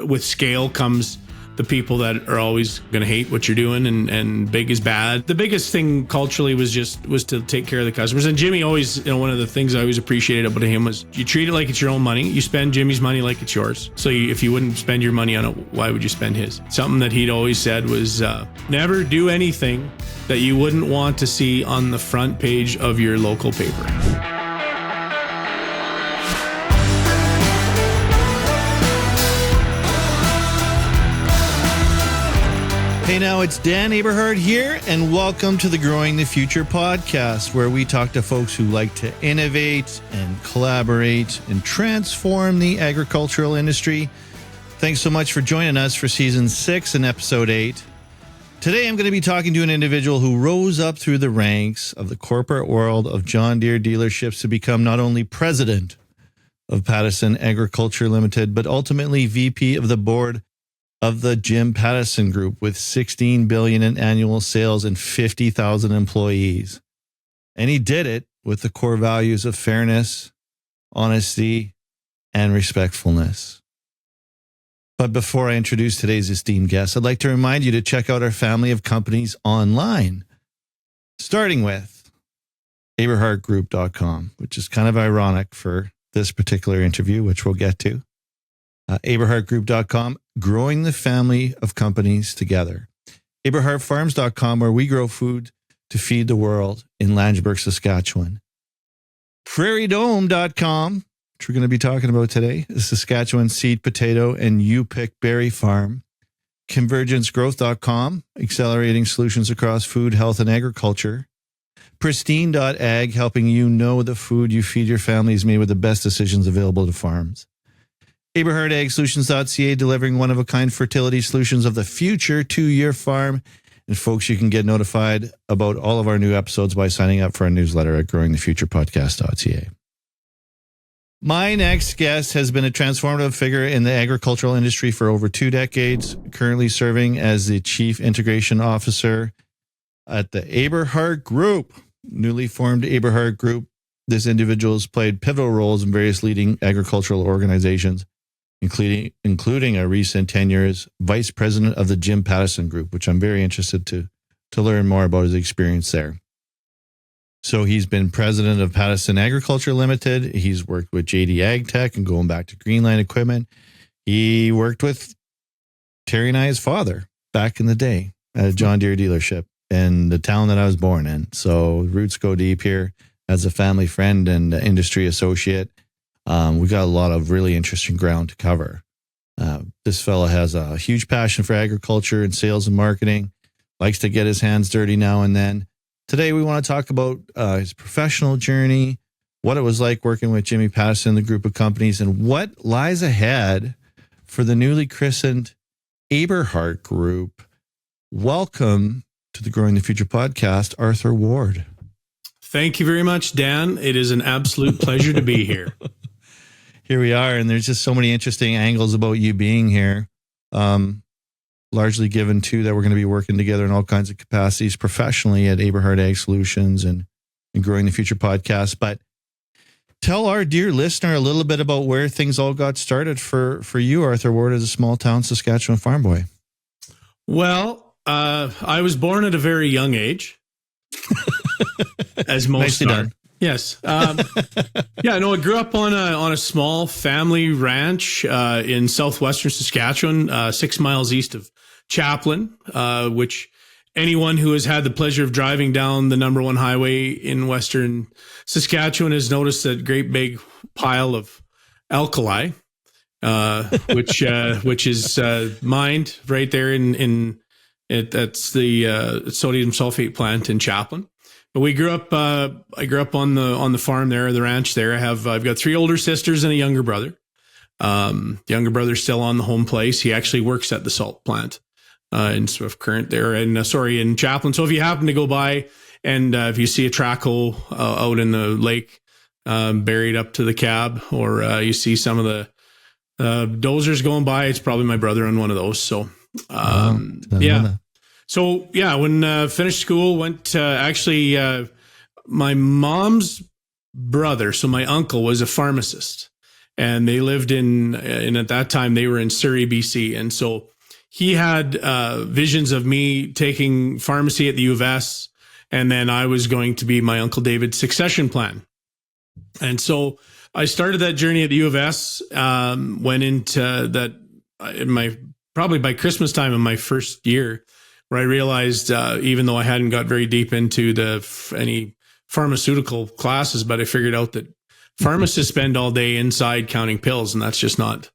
with scale comes the people that are always going to hate what you're doing, and big is bad. The biggest thing culturally was to take care of the customers. And Jimmy always, one of the things I always appreciated about him was you treat it like it's your own money. You spend Jimmy's money like it's yours. So if you wouldn't spend your money on it, why would you spend his? Something that he'd always said was never do anything that you wouldn't want to see on the front page of your local paper. Hey now, it's Dan Aberhart here, and welcome to the Growing the Future podcast, where we talk to folks who like to innovate and collaborate and transform the agricultural industry. Thanks so much for joining us for season 6 and episode 8. Today, I'm going to be talking to an individual who rose up through the ranks of the corporate world of John Deere dealerships to become not only president of Pattison Agriculture Limited, but ultimately VP of the board of the Jim Pattison Group with $16 billion in annual sales and 50,000 employees. And he did it with the core values of fairness, honesty, and respectfulness. But before I introduce today's esteemed guest, I'd like to remind you to check out our family of companies online, starting with Aberhartgroup.com, which is kind of ironic for this particular interview, which we'll get to. Aberhartgroup.com, growing the family of companies together. AberhartFarms.com, where we grow food to feed the world in Langeberg, Saskatchewan. PrairieDome.com, which we're going to be talking about today, the Saskatchewan seed, potato, and U-pick berry farm. ConvergenceGrowth.com, accelerating solutions across food, health, and agriculture. Pristine.ag, helping you know the food you feed your family is made with the best decisions available to farms. AberhartAgSolutions.ca, delivering one-of-a-kind fertility solutions of the future to your farm. And folks, you can get notified about all of our new episodes by signing up for our newsletter at growingthefuturepodcast.ca. My next guest has been a transformative figure in the agricultural industry for over 2 decades, currently serving as the Chief Integration Officer at the Aberhart Group, newly formed Aberhart Group. This individual has played pivotal roles in various leading agricultural organizations, including a recent tenure as Vice President of the Jim Pattison Group, which I'm very interested to learn more about his experience there. So he's been President of Pattison Agriculture Limited. He's worked with JD AgTech and going back to Greenline Equipment. He worked with Terry and I, his father, back in the day at a John Deere dealership in the town that I was born in. So roots go deep here as a family friend and industry associate. We got a lot of really interesting ground to cover. This fella has a huge passion for agriculture and sales and marketing, likes to get his hands dirty now and then. Today, we want to talk about his professional journey, what it was like working with Jimmy Pattison and the group of companies, and what lies ahead for the newly christened Aberhart Group. Welcome to the Growing the Future podcast, Arthur Ward. Thank you very much, Dan. It is an absolute pleasure to be here. Here we are, and there's just so many interesting angles about you being here, largely given to that we're going to be working together in all kinds of capacities professionally at Aberhart Ag Solutions and Growing the Future podcast. But tell our dear listener a little bit about where things all got started for you, Arthur Ward, as a small-town Saskatchewan farm boy. Well, I was born at a very young age, as most Nicely are. done. Yes. I grew up on a small family ranch in southwestern Saskatchewan, 6 miles east of Chaplin, which anyone who has had the pleasure of driving down the number 1 highway in western Saskatchewan has noticed that great big pile of alkali, which is mined right there that's the sodium sulfate plant in Chaplin. But I grew up on the farm there, the ranch there. I've got 3 older sisters and a younger brother. The younger brother's still on the home place. He actually works at the salt plant in Swift Current there, in Chaplin. So if you happen to go by and if you see a track hole out in the lake buried up to the cab, or you see some of the dozers going by, it's probably my brother on one of those. So yeah. So yeah, when finished school, went my mom's brother, so my uncle, was a pharmacist, and they lived and at that time they were in Surrey, BC. And so he had visions of me taking pharmacy at the U of S, and then I was going to be my Uncle David's succession plan. And so I started that journey at the U of S, went into that probably by Christmas time in my first year, where I realized, even though I hadn't got very deep into any pharmaceutical classes, but I figured out that pharmacists spend all day inside counting pills, and that's just not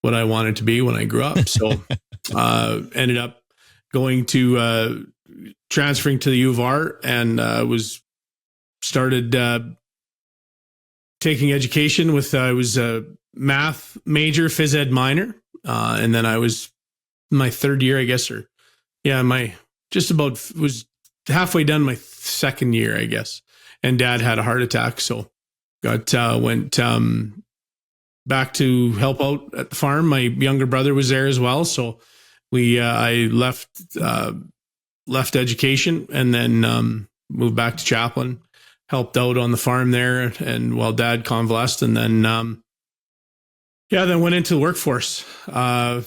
what I wanted to be when I grew up. So ended up going to transferring to the U of R, and started taking education with, I was a math major, phys ed minor. And then I was my third year, I guess, was halfway done my second year, I guess. And Dad had a heart attack. So went back to help out at the farm. My younger brother was there as well. So I left education and then moved back to Chaplin, helped out on the farm there, and while Dad convalesced, and then then went into the workforce.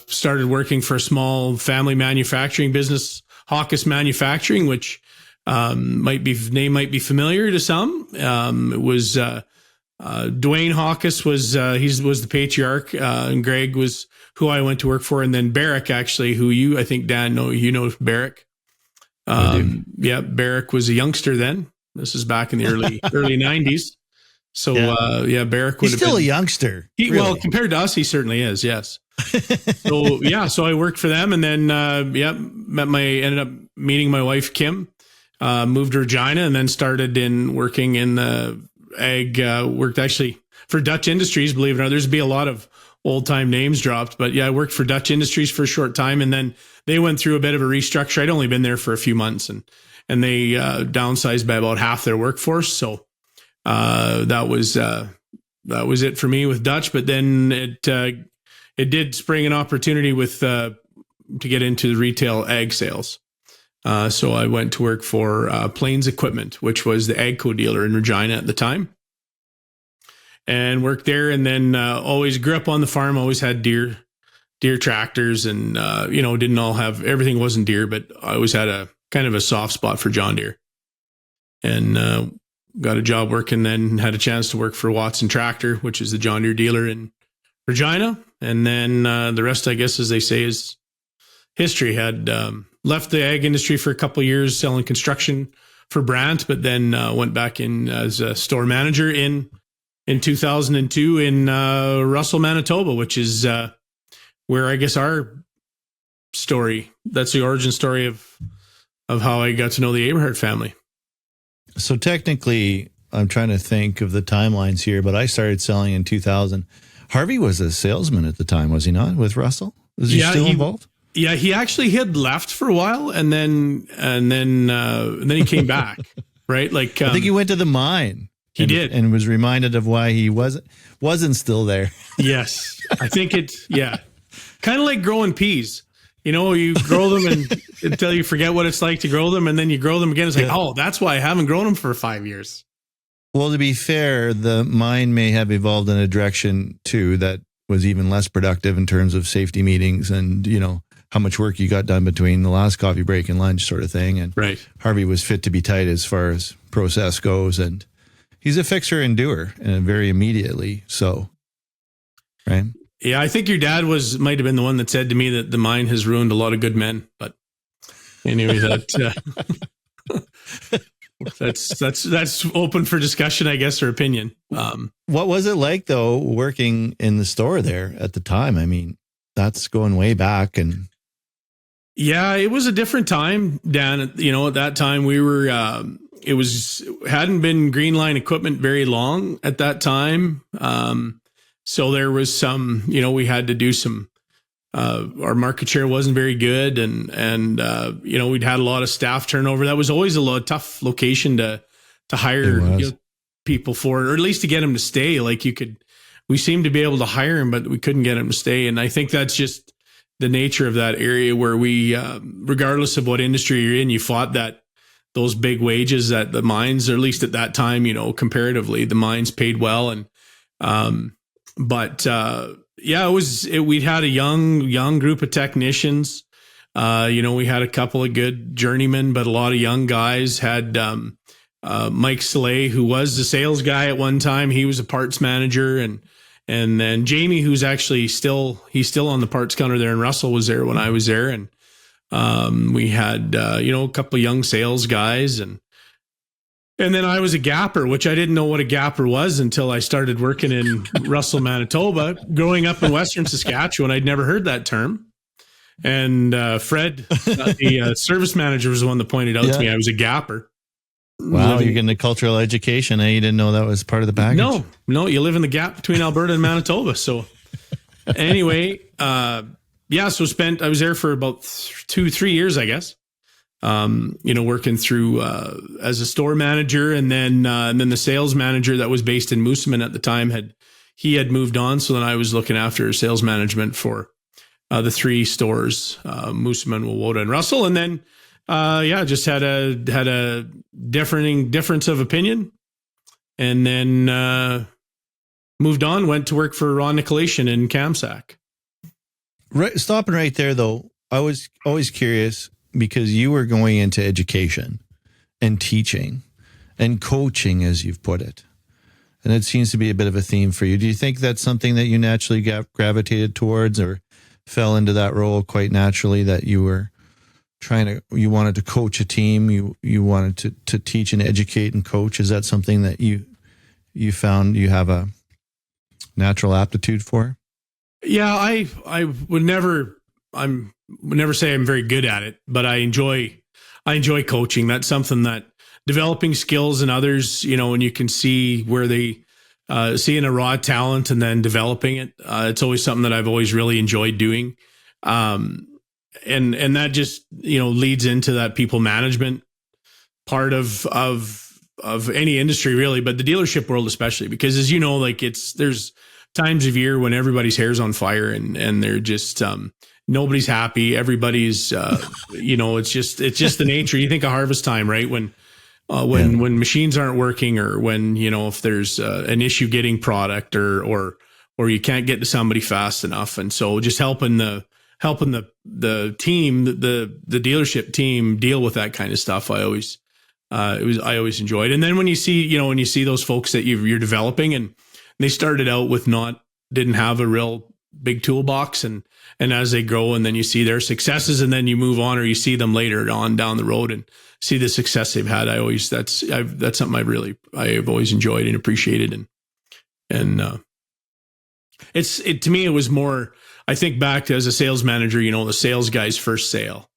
Started working for a small family manufacturing business, Hawkes Manufacturing, which name might be familiar to some. It was Dwayne Hawkes was the patriarch, and Greg was who I went to work for, and then Barrick, actually, who I think Dan know Barrick. Barrick was a youngster then. This is back in the early 90s. So, Barrick would He's have still been a youngster. Well, compared to us, he certainly is. Yes. So I worked for them, and then, ended up meeting my wife, Kim, moved to Regina, and then started working in the ag, worked actually for Dutch Industries, believe it or not. There's be a lot of old time names dropped, but I worked for Dutch Industries for a short time, and then they went through a bit of a restructure. I'd only been there for a few months, and they downsized by about half their workforce. So that was it for me with Dutch. But then it did spring an opportunity to get into the retail ag sales. So I went to work for Plains Equipment, which was the AGCO dealer in Regina at the time, and worked there. And then always grew up on the farm. Always had Deere tractors, and didn't all have everything. Wasn't Deere, but I always had a kind of a soft spot for John Deere, and got a job working. Then had a chance to work for Watson Tractor, which is the John Deere dealer in Regina. And then the rest, I guess, as they say, is history. Had left the ag industry for a couple of years selling construction for Brandt, but then went back in as a store manager in 2002 in Russell, Manitoba, which is where I guess our story, that's the origin story of how I got to know the Aberhart family. So technically, I'm trying to think of the timelines here, but I started selling in 2000. Harvey was a salesman at the time, was he not, with Russell? Was he still involved? Yeah, he actually had left for a while, and then he came back, right? Like I think he went to the mine. He did, and was reminded of why he wasn't still there. Yes, I think kind of like growing peas. You grow them until you forget what it's like to grow them, and then you grow them again. It's like, oh, that's why I haven't grown them for 5 years. Well, to be fair, the mine may have evolved in a direction too that was even less productive in terms of safety meetings and how much work you got done between the last coffee break and lunch, sort of thing. And right. Harvey was fit to be tight as far as process goes, and he's a fixer and doer, and very immediately so. Right. Yeah, I think your dad might have been the one that said to me that the mine has ruined a lot of good men. But anyway, that's open for discussion, I guess, or opinion. What was it like though, working in the store there at the time? I mean, that's going way back, and yeah, it was a different time, Dan. At that time we were. Hadn't been green line equipment very long at that time. So there was some, we had to do some, our market share wasn't very good. And we'd had a lot of staff turnover. That was always a tough location to hire people for, or at least to get them to stay. Like we seemed to be able to hire them, but we couldn't get them to stay. And I think that's just the nature of that area where we, regardless of what industry you're in, you fought those big wages at the mines, or at least at that time, comparatively, the mines paid well. And, but yeah, we had a young group of technicians. We had a couple of good journeymen, but a lot of young guys. Had Mike Soleil, who was the sales guy at one time. He was a parts manager, and then Jamie, who's actually still on the parts counter there in Russell, was there when I was there. And we had a couple of young sales guys, and then I was a gapper, which I didn't know what a gapper was until I started working in Russell, Manitoba. Growing up in Western Saskatchewan, I'd never heard that term. And Fred, the service manager, was the one that pointed out to me I was a gapper. Wow, you're getting a cultural education. You didn't know that was part of the package. No, you live in the gap between Alberta and Manitoba. So anyway, I was there for about 2-3 years, I guess. Working through as a store manager, and then the sales manager that was based in Moosomin at the time had moved on. So then I was looking after sales management for the 3 stores, Moosomin, Wowota, and Russell. And then just had a difference of opinion, and then moved on. Went to work for Ron Nicolation in Kamsack. Right, stopping right there though, I was always curious, because you were going into education and teaching and coaching, as you've put it. And it seems to be a bit of a theme for you. Do you think that's something that you naturally gravitated towards, or fell into that role quite naturally, that you were you wanted to coach a team, you wanted to teach and educate and coach? Is that something that you found you have a natural aptitude for? Yeah, I would never say I'm very good at it, but I enjoy coaching. That's something that developing skills in others, and you can see where they seeing a raw talent and then developing it. It's always something that I've always really enjoyed doing. And that just, leads into that people management part of any industry really, but the dealership world especially, because as you know, there's times of year when everybody's hair's on fire and they're just, nobody's happy. Everybody's, it's just the nature. You think of harvest time, right? When machines aren't working, or when, if there's an issue getting product, or you can't get to somebody fast enough. And so just helping the team, the dealership team deal with that kind of stuff. I always enjoyed. And then when you see those folks that you're developing, and they started out didn't have a real big toolbox, and as they grow, and then you see their successes, and then you move on, or you see them later on down the road and see the success they've had. That's something I've always enjoyed and appreciated. And to me, it was more, I think back to as a sales manager, the sales guy's first sale,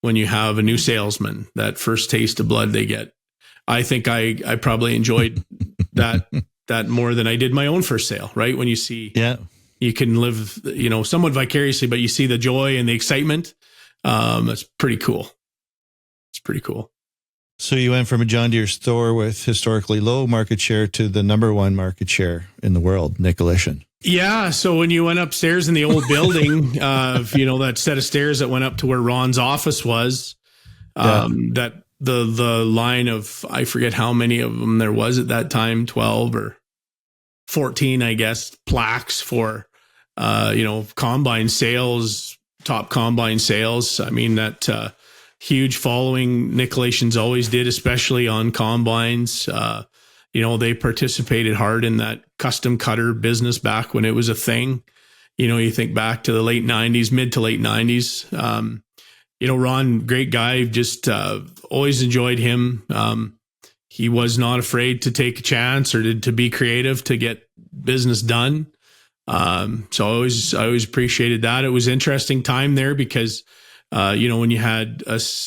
when you have a new salesman, that first taste of blood they get. I think I probably enjoyed that more than I did my own first sale, right? When you see, you can live, somewhat vicariously, but you see the joy and the excitement. That's pretty cool. It's pretty cool. So you went from a John Deere store with historically low market share to the number 1 market share in the world, Nicolation. Yeah. So when you went upstairs in the old building, that set of stairs that went up to where Ron's office was, that the line of, I forget how many of them there was at that time, 12 or 14, I guess, plaques for, combine sales, top combine sales. I mean, that huge following Nicolations always did, especially on combines. They participated hard in that custom cutter business back when it was a thing. You think back to the late 90s, mid to late 90s. Ron, great guy, just always enjoyed him. He was not afraid to take a chance or to be creative to get business done. So I always appreciated that. It was an interesting time there because, when you had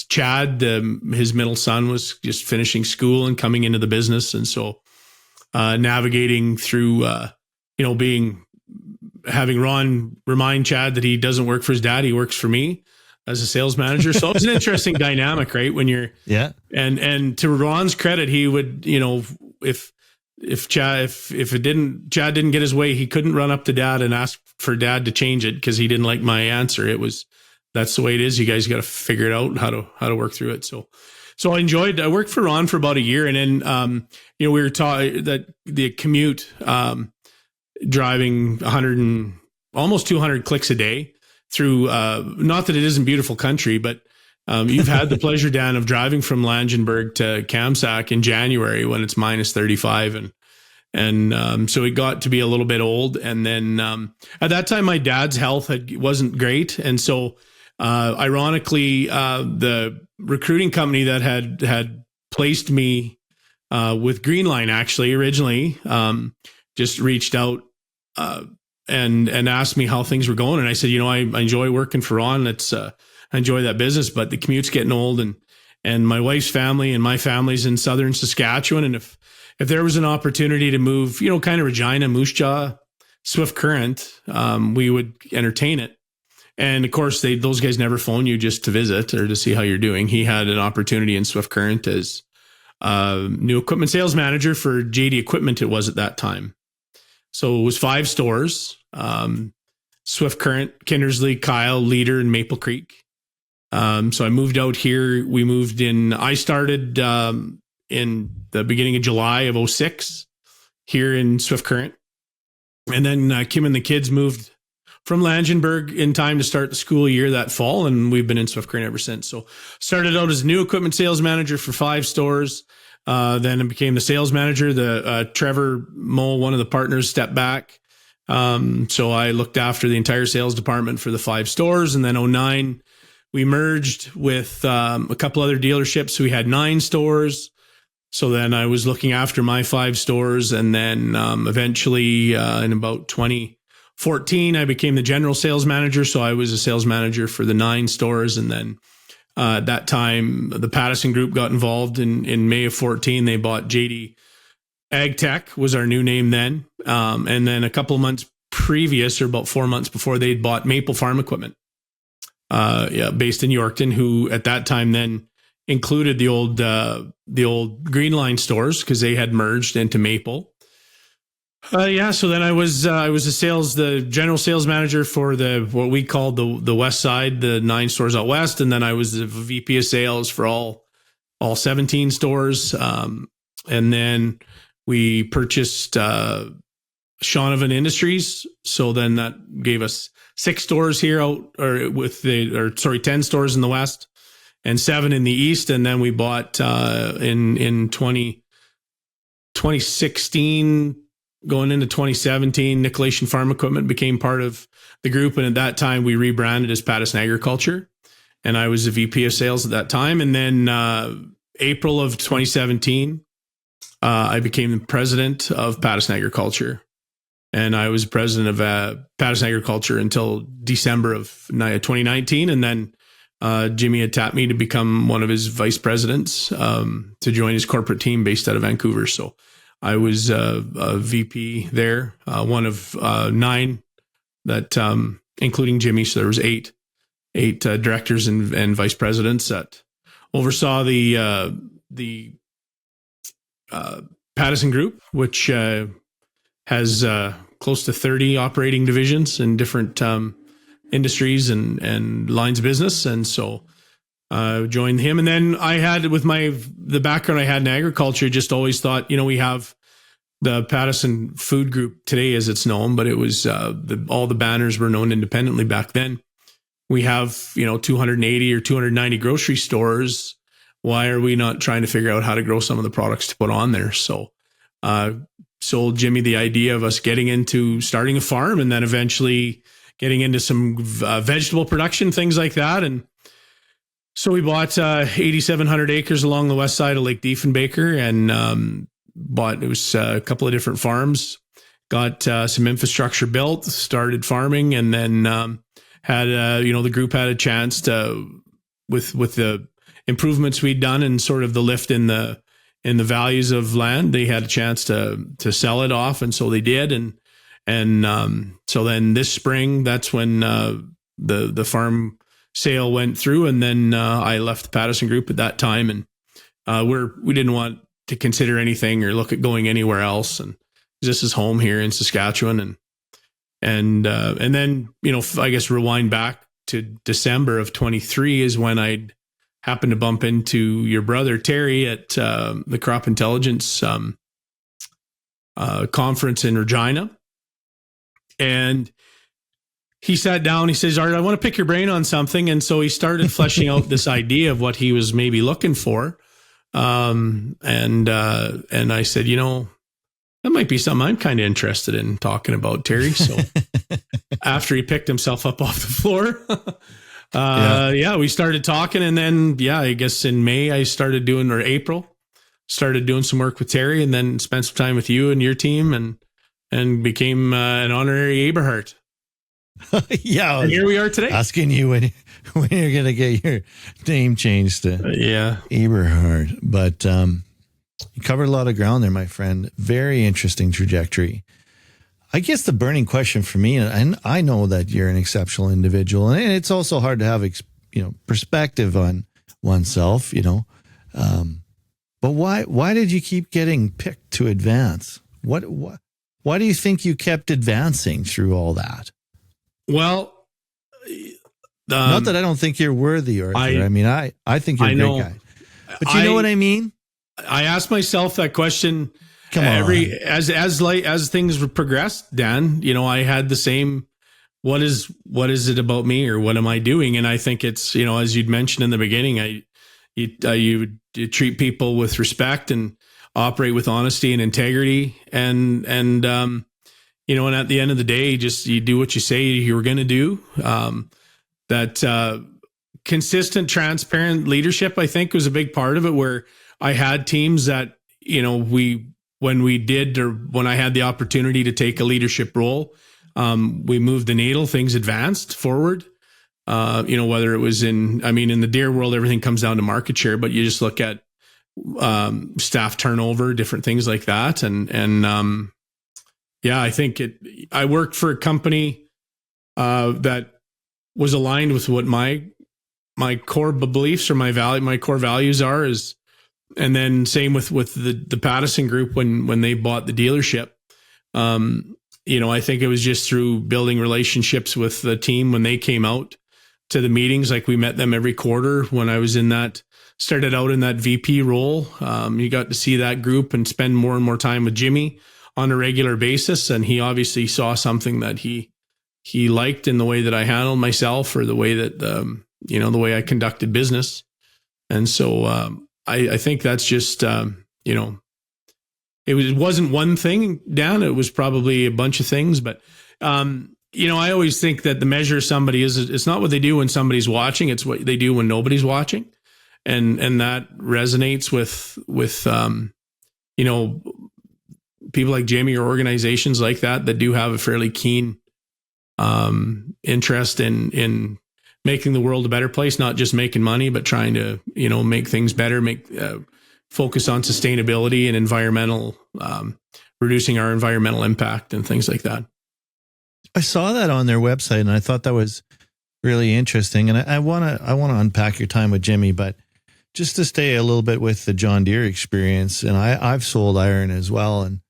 Chad, his middle son was just finishing school and coming into the business. And so navigating through, having Ron remind Chad that he doesn't work for his dad, he works for me as a sales manager. So it was an interesting dynamic, right? When you're, and to Ron's credit, he would, if Chad didn't get his way, he couldn't run up to dad and ask for dad to change it because he didn't like my answer. That's the way it is. You guys got to figure it out how to work through it. So I worked for Ron for about a year, and then, we were taught that the commute, driving 100 and almost 200 clicks a day through, not that it isn't beautiful country, but you've had the pleasure, Dan, of driving from Langenburg to Kamsack in January when it's minus 35. And so it got to be a little bit old. And then at that time, my dad's health wasn't great. And so ironically, the recruiting company that had placed me with Greenline, actually, originally, just reached out and asked me how things were going. And I said, I enjoy working for Ron. I enjoy that business, but the commute's getting old, and my wife's family and my family's in southern Saskatchewan. And if there was an opportunity to move, kind of Regina, Moose Jaw, Swift Current, we would entertain it. And of course, those guys never phone you just to visit or to see how you're doing. He had an opportunity in Swift Current as new equipment sales manager for JD Equipment. It was at that time. So it was 5 stores, Swift Current, Kindersley, Kyle, Leader, and Maple Creek. So I moved out here. I started in the beginning of July of 2006 here in Swift Current. And then Kim and the kids moved from Langenburg in time to start the school year that fall. And we've been in Swift Current ever since. So started out as new equipment sales manager for 5 stores. Then I became the sales manager. Trevor Moe, one of the partners, stepped back. So I looked after the entire sales department for the 5 stores. And then 2009, we merged with a couple other dealerships. So we had 9 stores. So then I was looking after my 5 stores. And then eventually in about 2014, I became the general sales manager. So I was a sales manager for the 9 stores. And then at that time, the Pattison Group got involved in May of 14. They bought JD Ag Tech, was our new name then. And then a couple of months previous, or about 4 months before, they'd bought Maple Farm Equipment, based in Yorkton, who at that time then included the old Greenline stores because they had merged into Maple. So then I was the general sales manager for what we called the West Side, the 9 stores out west, and then I was the VP of sales for all 17 stores. And then we purchased Shaunavon Industries, so then that gave us 6 stores here 10 stores in the west and 7 in the east, and then we bought in 2016. Going into 2017, Nicolation Farm Equipment became part of the group. And at that time, we rebranded as Pattison Agriculture. And I was the VP of sales at that time. And then April of 2017, I became the president of Pattison Agriculture. And I was president of Pattison Agriculture until December of 2019. And then Jimmy had tapped me to become one of his vice presidents to join his corporate team based out of Vancouver. So I was a VP there, one of 9 that, including Jimmy. So there was eight directors and vice presidents that oversaw the Pattison Group, which has close to 30 operating divisions in different industries and lines of business. And so joined him. And then I had, with the background I had in agriculture, just always thought, we have the Pattison Food Group today as it's known, but it was all the banners were known independently back then. We have, 280 or 290 grocery stores. Why are we not trying to figure out how to grow some of the products to put on there? So sold Jimmy the idea of us getting into starting a farm and then eventually getting into some vegetable production, things like that. And so we bought 8,700 acres along the west side of Lake Diefenbaker and it was a couple of different farms, got some infrastructure built, started farming, and then had, the group had a chance to, with the improvements we'd done and sort of the lift in the values of land, they had a chance to sell it off. And so they did. And so then this spring, that's when the farm sale went through, and then I left the Pattison Group at that time, and we didn't want to consider anything or look at going anywhere else, and this is home here in Saskatchewan, and then I guess rewind back to December of 23 is when I happened to bump into your brother Terry at the Crop Intelligence conference in Regina. And he sat down, he says, Art, I want to pick your brain on something. And so he started fleshing out this idea of what he was maybe looking for. And I said, that might be something I'm kind of interested in talking about, Terry. So after he picked himself up off the floor, we started talking. And then, I guess in May April, started doing some work with Terry, and then spent some time with you and your team, and became an honorary Aberhart. Yeah. And here we are today. Asking you when you're going to get your name changed to Aberhart. But you covered a lot of ground there, my friend. Very interesting trajectory. I guess the burning question for me, and I know that you're an exceptional individual, and it's also hard to have perspective on oneself, but why did you keep getting picked to advance? Why do you think you kept advancing through all that? Well, not that I don't think you're worthy, Arthur. I think you're a great guy. But you know what I mean? I asked myself that question as things progressed, Dan. I had the same, what is it about me, or what am I doing? And I think it's, as you'd mentioned in the beginning, you treat people with respect and operate with honesty and integrity, and at the end of the day, just you do what you say you were going to do. That consistent, transparent leadership, I think, was a big part of it, where I had teams that, when I had the opportunity to take a leadership role, we moved the needle, things advanced forward. Whether it was in the Deere world, everything comes down to market share, but you just look at staff turnover, different things like that. I think I worked for a company that was aligned with what my core beliefs or my core values are, and then same with the Pattison Group when they bought the dealership. I think it was just through building relationships with the team when they came out to the meetings. Like, we met them every quarter when I was started out in that VP role. You got to see that group and spend more and more time with Jimmy on a regular basis. And he obviously saw something that he liked in the way that I handled myself, or the way that, the way I conducted business. And so I think that's just, it wasn't one thing, Dan. It was probably a bunch of things. But, I always think that the measure of somebody it's not what they do when somebody's watching, it's what they do when nobody's watching. And that resonates with people like Jimmy, or organizations like that do have a fairly keen interest in making the world a better place, not just making money, but trying to, make things better, focus on sustainability and environmental, reducing our environmental impact and things like that. I saw that on their website, and I thought that was really interesting. And I want to unpack your time with Jimmy, but just to stay a little bit with the John Deere experience, and I've sold iron as well, and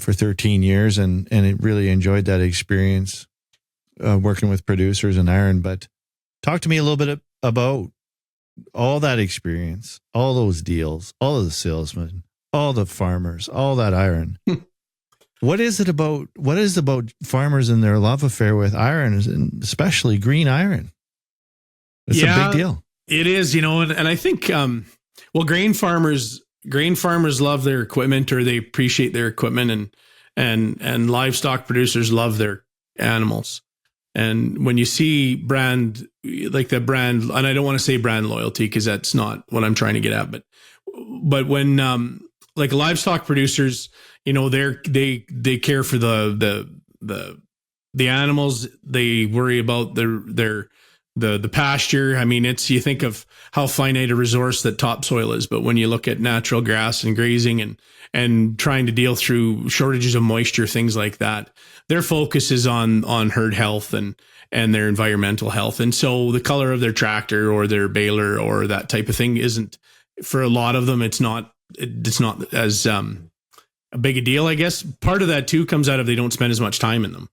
for 13 years, and it really enjoyed that experience working with producers and iron. But talk to me a little bit about all that experience, all those deals, all of the salesmen, all the farmers, all that iron. What is it about farmers and their love affair with iron, and especially green iron? It's a big deal. It is, and I think, grain farmers love their equipment, or they appreciate their equipment, and livestock producers love their animals. And when you see brand, like the brand, and I don't want to say brand loyalty, because that's not what I'm trying to get at, but when, like livestock producers, they care for the animals. They worry about the pasture. You think of how finite a resource that topsoil is, but when you look at natural grass and grazing and trying to deal through shortages of moisture, things like that, their focus is on herd health and their environmental health. And so the color of their tractor or their baler or that type of thing isn't, for a lot of them, it's not as a big a deal, I guess. Part of that too comes out of they don't spend as much time in them.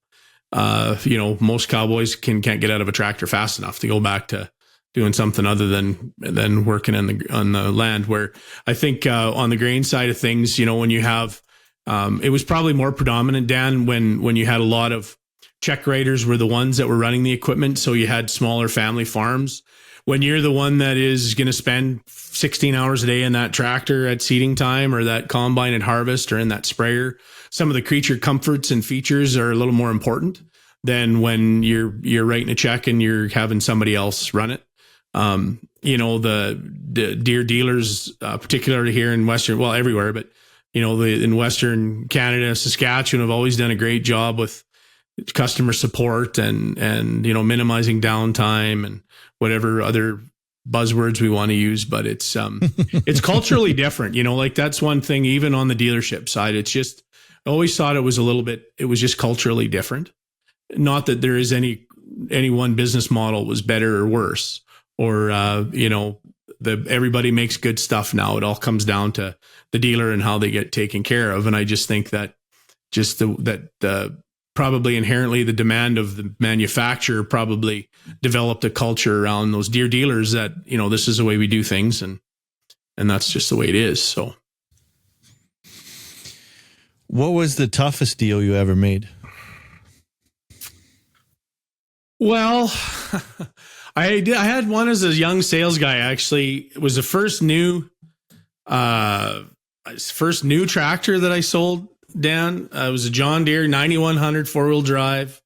Most cowboys can't get out of a tractor fast enough to go back to doing something other than working on the land. Where I think on the grain side of things, when you have, it was probably more predominant, Dan, when you had a lot of check writers were the ones that were running the equipment. So you had smaller family farms. When you're the one that is going to spend 16 hours a day in that tractor at seeding time, or that combine at harvest, or in that sprayer, some of the creature comforts and features are a little more important than when you're writing a check and you're having somebody else run it. The Deere dealers, particularly here in Western, well, everywhere, but in Western Canada, Saskatchewan, have always done a great job with customer support and minimizing downtime and whatever other buzzwords we want to use. But it's culturally different. Like that's one thing, even on the dealership side. It's just, I always thought it was just culturally different. Not that there is any one business model was better or worse, or everybody makes good stuff now. It all comes down to the dealer and how they get taken care of. And I just think that probably inherently the demand of the manufacturer probably developed a culture around those Deere dealers that, this is the way we do things, and that's just the way it is. So what was the toughest deal you ever made? Well, I had one as a young sales guy. Actually, it was the first new tractor that I sold, Dan. It was a John Deere 9100 4-wheel drive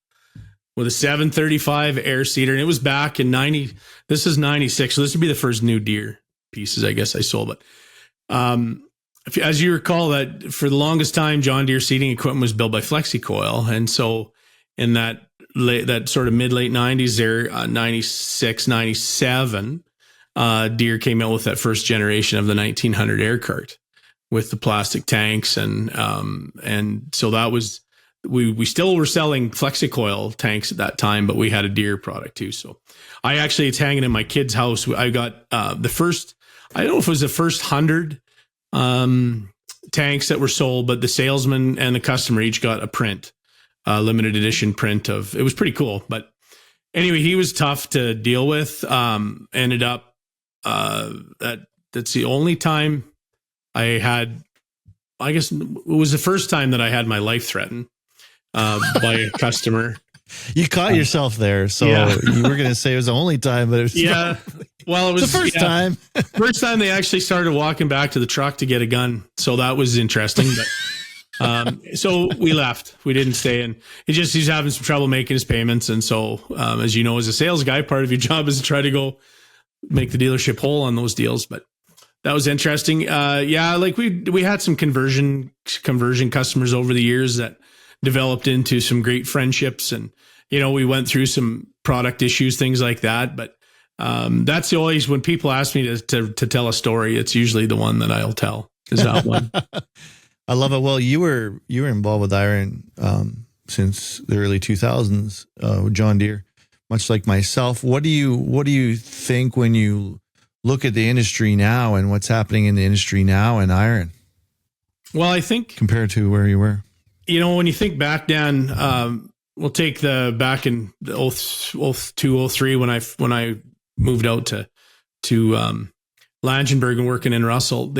with a 735 air seeder. And it was back in 90. This is 96. So this would be the first new Deere pieces, I guess, I sold. But as you recall, that for the longest time, John Deere seeding equipment was built by FlexiCoil. And so in that sort of mid-late 90s there, 96, 97, Deere came out with that first generation of the 1900 air cart with the plastic tanks. And so that was, we still were selling FlexiCoil tanks at that time, but we had a Deere product too. So it's hanging in my kid's house. I got the first, I don't know if it was the first 100 tanks that were sold, but the salesman and the customer each got a print. Limited edition print of, it was pretty cool. But anyway, he was tough to deal with. Ended up, that's the only time I had, I guess it was the first time that I had my life threatened by a customer. You caught yourself there. So you were going to say it was the only time, but it was well, it was the first time. First time they actually started walking back to the truck to get a gun. So that was interesting. But so we left. We didn't stay, and he's having some trouble making his payments. And so, as you know, as a sales guy, part of your job is to try to go make the dealership whole on those deals. But that was interesting. Like we had some conversion customers over the years that developed into some great friendships, and we went through some product issues, things like that. But that's always when people ask me to tell a story, it's usually the one that I'll tell. Is that one? I love it. Well, you were involved with iron since the early 2000s, with John Deere, much like myself. What do you think when you look at the industry now and what's happening in the industry now in iron? Well, I think compared to where you were, when you think back, Dan, we'll take back in the 02, 03 when I moved out to Langenberg and working in Russell.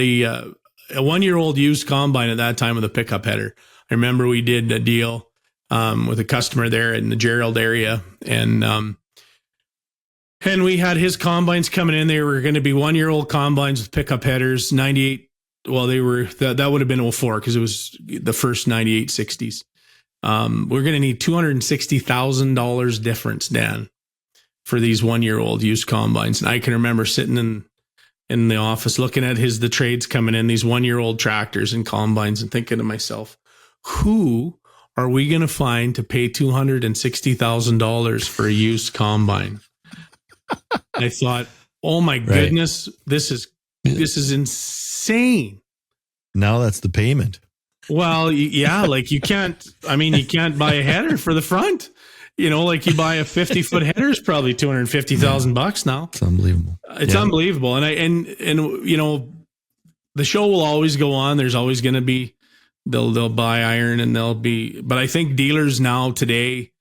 A 1-year-old used combine at that time with a pickup header. I remember we did a deal with a customer there in the Gerald area, and we had his combines coming in. They were going to be 1-year-old combines with pickup headers, 98. Well, they were that would have been 04 because it was the first 98 60s. We're going to need $260,000 difference, Dan, for these 1-year-old used combines. And I can remember sitting in the office looking at the trades coming in, these 1-year-old tractors and combines, and thinking to myself, who are we going to find to pay $260,000 for a used combine? I thought, oh my goodness, this is insane. Now that's the payment. Well, yeah, like you can't buy a header for the front. Like you buy a 50-foot header is probably $250,000 now. It's unbelievable. It's unbelievable. And the show will always go on. There's always going to be, they'll buy iron and but I think dealers now today,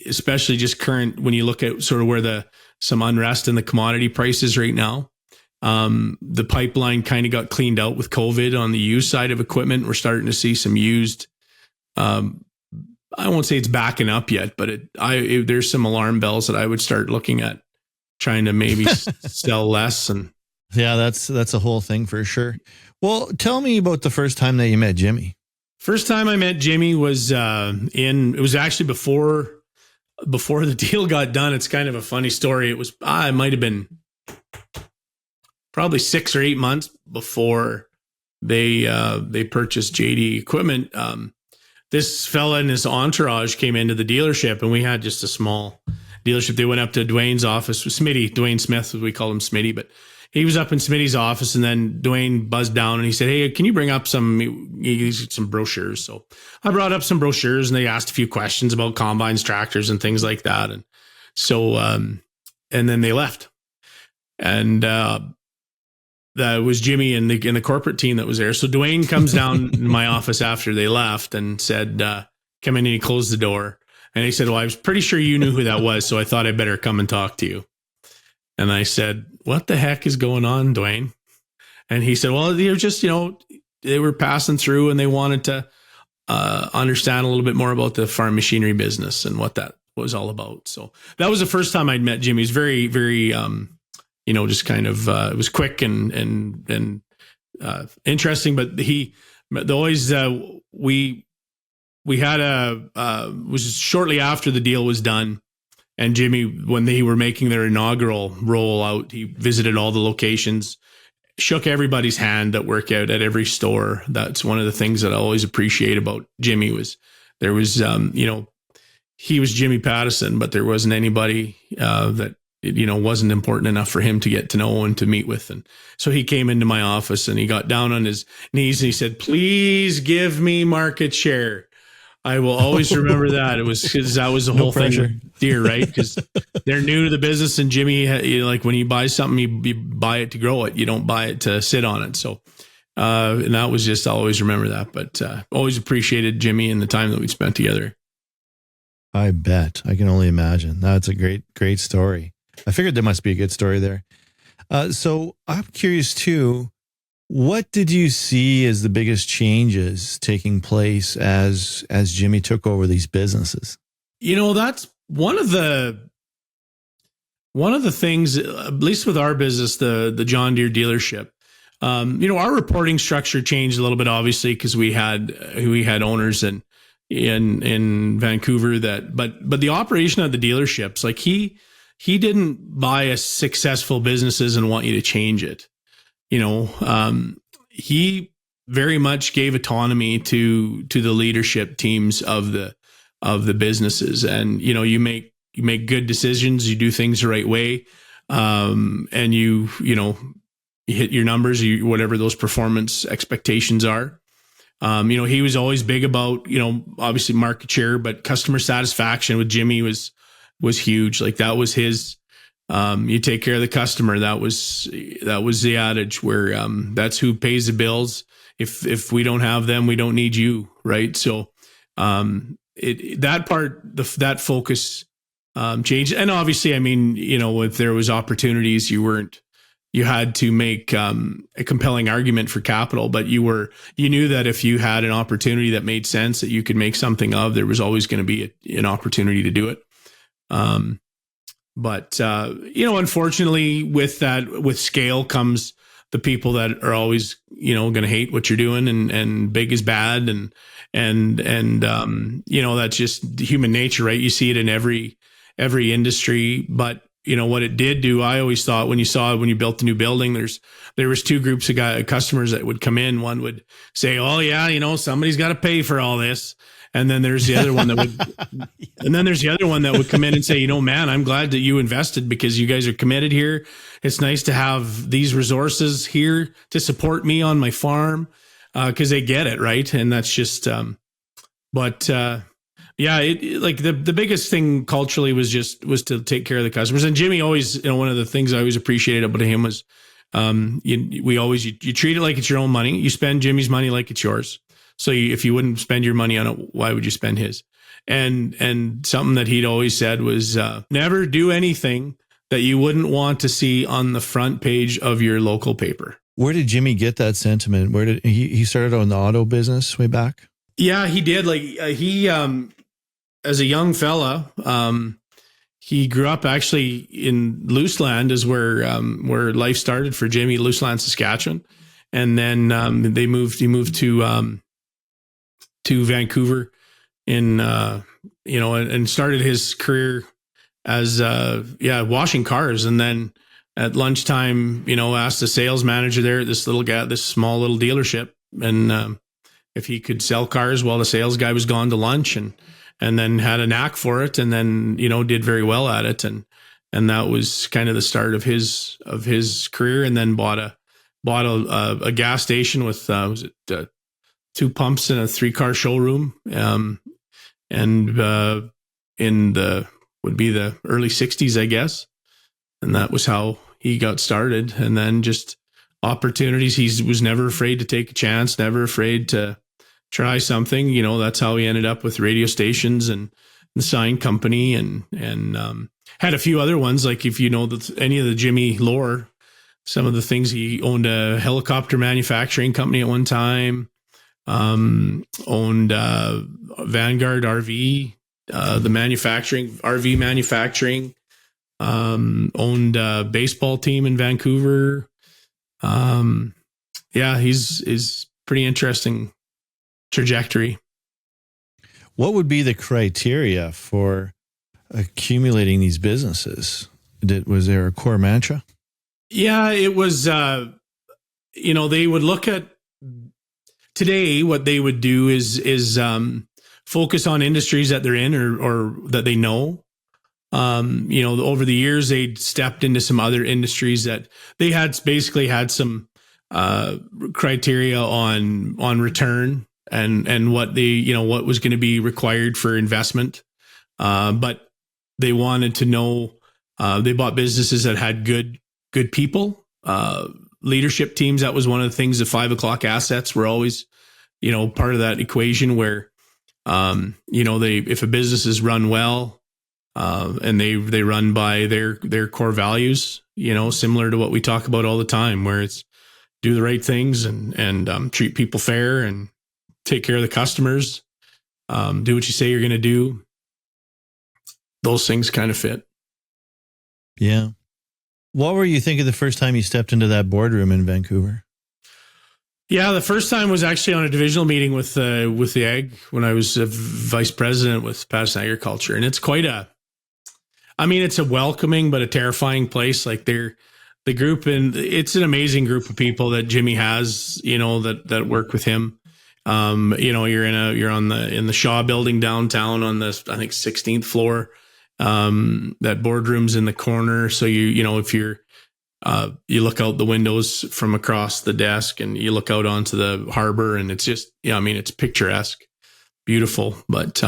especially just current, when you look at sort of where some unrest in the commodity prices right now, the pipeline kind of got cleaned out with COVID on the used side of equipment. We're starting to see some used, I won't say it's backing up yet, but there's some alarm bells that I would start looking at, trying to maybe sell less. And yeah, that's a whole thing for sure. Well, tell me about the first time that you met Jimmy. First time I met Jimmy was it was actually before the deal got done. It's kind of a funny story. It was, it might have been probably 6 or 8 months before they purchased JD equipment. This fella and his entourage came into the dealership, and we had just a small dealership. They went up to Dwayne's office with Smitty, Dwayne Smith, we call him Smitty, but he was up in Smitty's office, and then Dwayne buzzed down and he said, "Hey, can you bring up some brochures?" So I brought up some brochures, and they asked a few questions about combines, tractors, and things like that. And so, and then they left. And that was Jimmy and the corporate team that was there. So Dwayne comes down in my office after they left and said, "Come in," and he closed the door. And he said, "Well, I was pretty sure you knew who that was, so I thought I'd better come and talk to you." And I said, "What the heck is going on, Dwayne?" And he said, "Well, they're just, they were passing through and they wanted to understand a little bit more about the farm machinery business and what that was all about." So that was the first time I'd met Jimmy. He's very, very, just kind of, it was quick and interesting, but we had was shortly after the deal was done. And Jimmy, when they were making their inaugural rollout, he visited all the locations, shook everybody's hand that work out at every store. That's one of the things that I always appreciate about Jimmy was there was, he was Jimmy Pattison, but there wasn't anybody that, wasn't important enough for him to get to know and to meet with. And so he came into my office and he got down on his knees and he said, "Please give me market share." I will always remember that. It was because that was the whole thing with Deere, right? Because they're new to the business, and Jimmy, like when you buy something, you buy it to grow it. You don't buy it to sit on it. So, and that was just, I'll always remember that. But always appreciated Jimmy and the time that we spent together. I bet. I can only imagine. That's a great, great story. I figured there must be a good story there. So I'm curious too. What did you see as the biggest changes taking place as Jimmy took over these businesses? That's one of the things, at least with our business, the John Deere dealership. Our reporting structure changed a little bit, obviously, because we had owners in Vancouver but the operation of the dealerships, like he didn't buy a successful businesses and want you to change it. He very much gave autonomy to the leadership teams of the businesses. And, you make good decisions, you do things the right way. And you hit your numbers, whatever those performance expectations are. He was always big about, obviously market share, but customer satisfaction with Jimmy was huge. Like that was his, you take care of the customer. That was the adage where, that's who pays the bills. If we don't have them, we don't need you. Right. So, that focus, changed. And obviously, I mean, if there was opportunities, you had to make, a compelling argument for capital, but you knew that if you had an opportunity that made sense that you could make something of, there was always going to be an opportunity to do it. But unfortunately with scale comes the people that are always, going to hate what you're doing and big is bad. And that's just human nature, right? You see it in every industry, but what it did do, I always thought when you built the new building, there was two groups of customers that would come in. One would say, "Oh yeah, somebody's got to pay for all this." And then there's the other one that would come in and say, "Man, I'm glad that you invested because you guys are committed here. It's nice to have these resources here to support me on my farm." Cause they get it. Right. And that's just, like the biggest thing culturally was to take care of the customers. And Jimmy always, one of the things I always appreciated about him was, you treat it like it's your own money. You spend Jimmy's money like it's yours. So if you wouldn't spend your money on it, why would you spend his? And something that he'd always said was, never do anything that you wouldn't want to see on the front page of your local paper. Where did Jimmy get that sentiment? Where did he started on the auto business way back? Yeah, he did. Like as a young fella, he grew up actually in Looseland, is where life started for Jimmy, Looseland, Saskatchewan. And then he moved to Vancouver and started his career as washing cars. And then at lunchtime, asked the sales manager there at this small little dealership, and if he could sell cars while the sales guy was gone to lunch, and then had a knack for it, and then did very well at it, and that was kind of the start of his career. And then bought a gas station with 2 pumps and a 3-car showroom, and in the would be the early 60s, I guess. And that was how he got started. And then just opportunities. He was never afraid to take a chance, never afraid to try something. That's how he ended up with radio stations and the sign company, and had a few other ones. Like if any of the Jimmy lore, some of the things, he owned a helicopter manufacturing company at one time, owned Vanguard RV, the RV manufacturing, owned a baseball team in Vancouver. He's pretty interesting trajectory. What would be the criteria for accumulating these businesses? Was there a core mantra? Yeah, it was, they would look at today, what they would do is focus on industries that they're in or that they know. Over the years, they'd stepped into some other industries that they had some criteria on return and what what was going to be required for investment. But they wanted to know, they bought businesses that had good people, leadership teams. That was one of the things. The 5 o'clock assets were always, part of that equation where, if a business is run well, and they run by their core values, similar to what we talk about all the time, where it's do the right things and treat people fair and take care of the customers, do what you say you're going to do. Those things kind of fit. Yeah. What were you thinking the first time you stepped into that boardroom in Vancouver? Yeah, the first time was actually on a divisional meeting with the ag when I was a vice president with Pattison Agriculture, and it's it's a welcoming but a terrifying place. Like the group, and it's an amazing group of people that Jimmy has, that work with him. You're in the Shaw building downtown on the, I think, 16th floor. That Boardrooms in the corner. So if you're, you look out the windows from across the desk and you look out onto the harbor, and it's just, it's picturesque, beautiful, but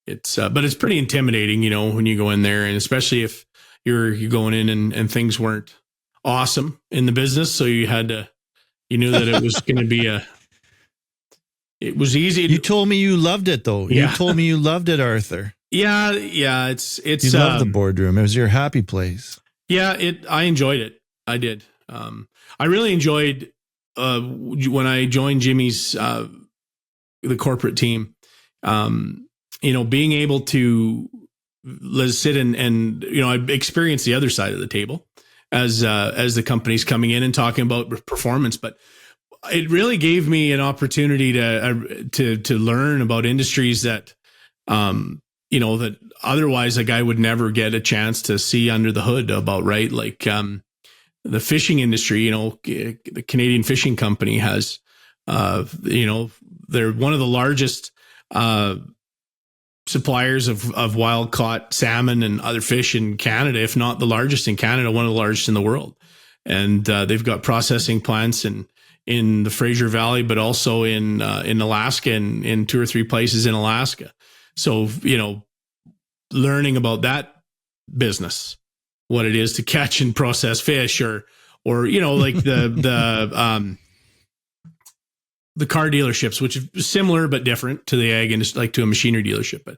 it's pretty intimidating, when you go in there, and especially if you're going in and things weren't awesome in the business. So you knew that it was going to be it was easy. You told me you loved it though. Yeah. You told me you loved it, Arthur. Yeah. It's, you love the boardroom. It was your happy place. Yeah. I enjoyed it. I did. I really enjoyed, when I joined Jimmy's, the corporate team, being able to sit and I experienced the other side of the table as the company's coming in and talking about performance, but it really gave me an opportunity to learn about industries that, that otherwise a guy would never get a chance to see under the hood about, right? Like, the fishing industry, the Canadian Fishing Company has, they're one of the largest, suppliers of wild caught salmon and other fish in Canada, if not the largest in Canada, one of the largest in the world. And, they've got processing plants in the Fraser Valley, but also in Alaska and in 2 or 3 places in Alaska. So, learning about that business, what it is to catch and process fish, or like the car dealerships, which is similar but different to the ag industry, like to a machinery dealership. But,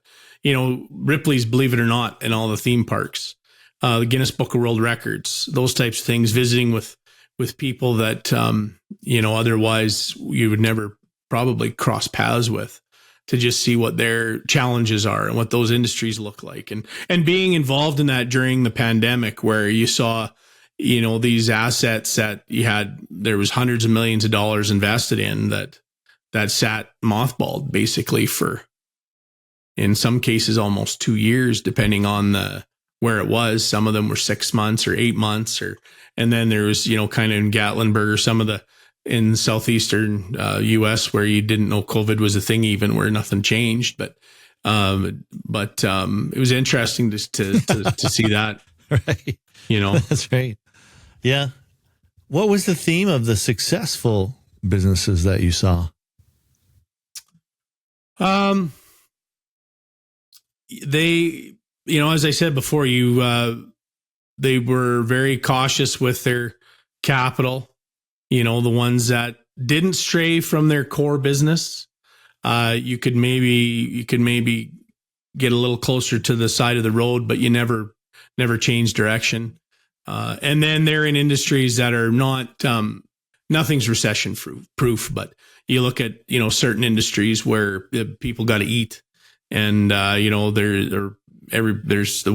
Ripley's, believe it or not, and all the theme parks, the Guinness Book of World Records, those types of things, visiting with people that, otherwise you would never probably cross paths with. to just see what their challenges are and what those industries look like. And being involved in that during the pandemic, where you saw, these assets that there was hundreds of millions of dollars invested in that sat mothballed basically for, in some cases, almost 2 years, depending on where it was. Some of them were 6 months or 8 months, and then there was, kind of in Gatlinburg or some of in southeastern U.S. where you didn't know COVID was a thing, even where nothing changed. But it was interesting to see that. Right. That's right. Yeah. What was the theme of the successful businesses that you saw? They, as I said before, they were very cautious with their capital. The ones that didn't stray from their core business, you could maybe get a little closer to the side of the road, but you never change direction. And then they're in industries that are not, nothing's recession proof, but you look at, certain industries where people got to eat, and, the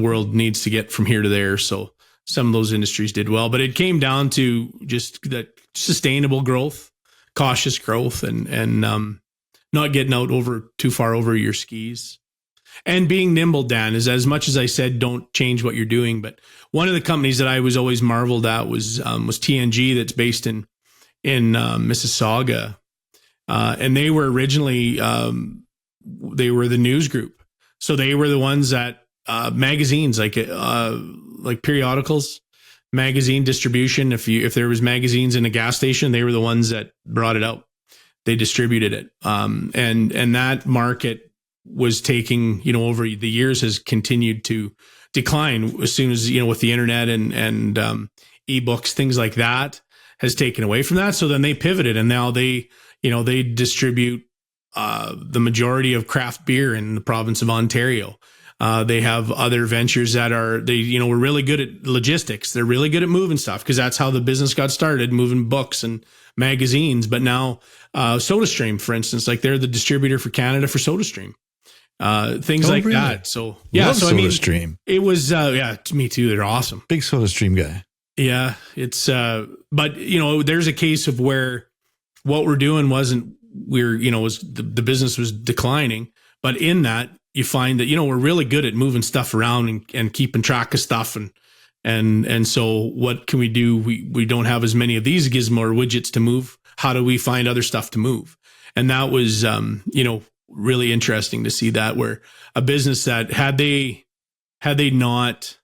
world needs to get from here to there. So some of those industries did well, but it came down to just that sustainable growth, cautious growth, and not getting out too far over your skis, and being nimble. Dan, is, as much as I said, don't change what you're doing. But one of the companies that I was always marveled at was TNG, that's based in Mississauga, and they were originally they were the news group, so they were the ones that magazines like periodicals, magazine distribution. If there was magazines in a gas station, they were the ones that brought it out. They distributed it, and that market was taking, over the years, has continued to decline. As soon as, with the internet and ebooks, things like that, has taken away from that. So then they pivoted, and now they distribute the majority of craft beer in the province of Ontario. They have other ventures that were really good at logistics. They're really good at moving stuff, because that's how the business got started, moving books and magazines. But now SodaStream, for instance, like they're the distributor for Canada for SodaStream. Things like really? That. So yeah, love SodaStream. It was me too. They're awesome. Big SodaStream guy. Yeah, it's but there's a case of where what we're doing was the business was declining, but in that you find that we're really good at moving stuff around and keeping track of stuff, and so what can we do? We don't have as many of these gizmo or widgets to move. How do we find other stuff to move? And that was really interesting to see that, where a business that had they not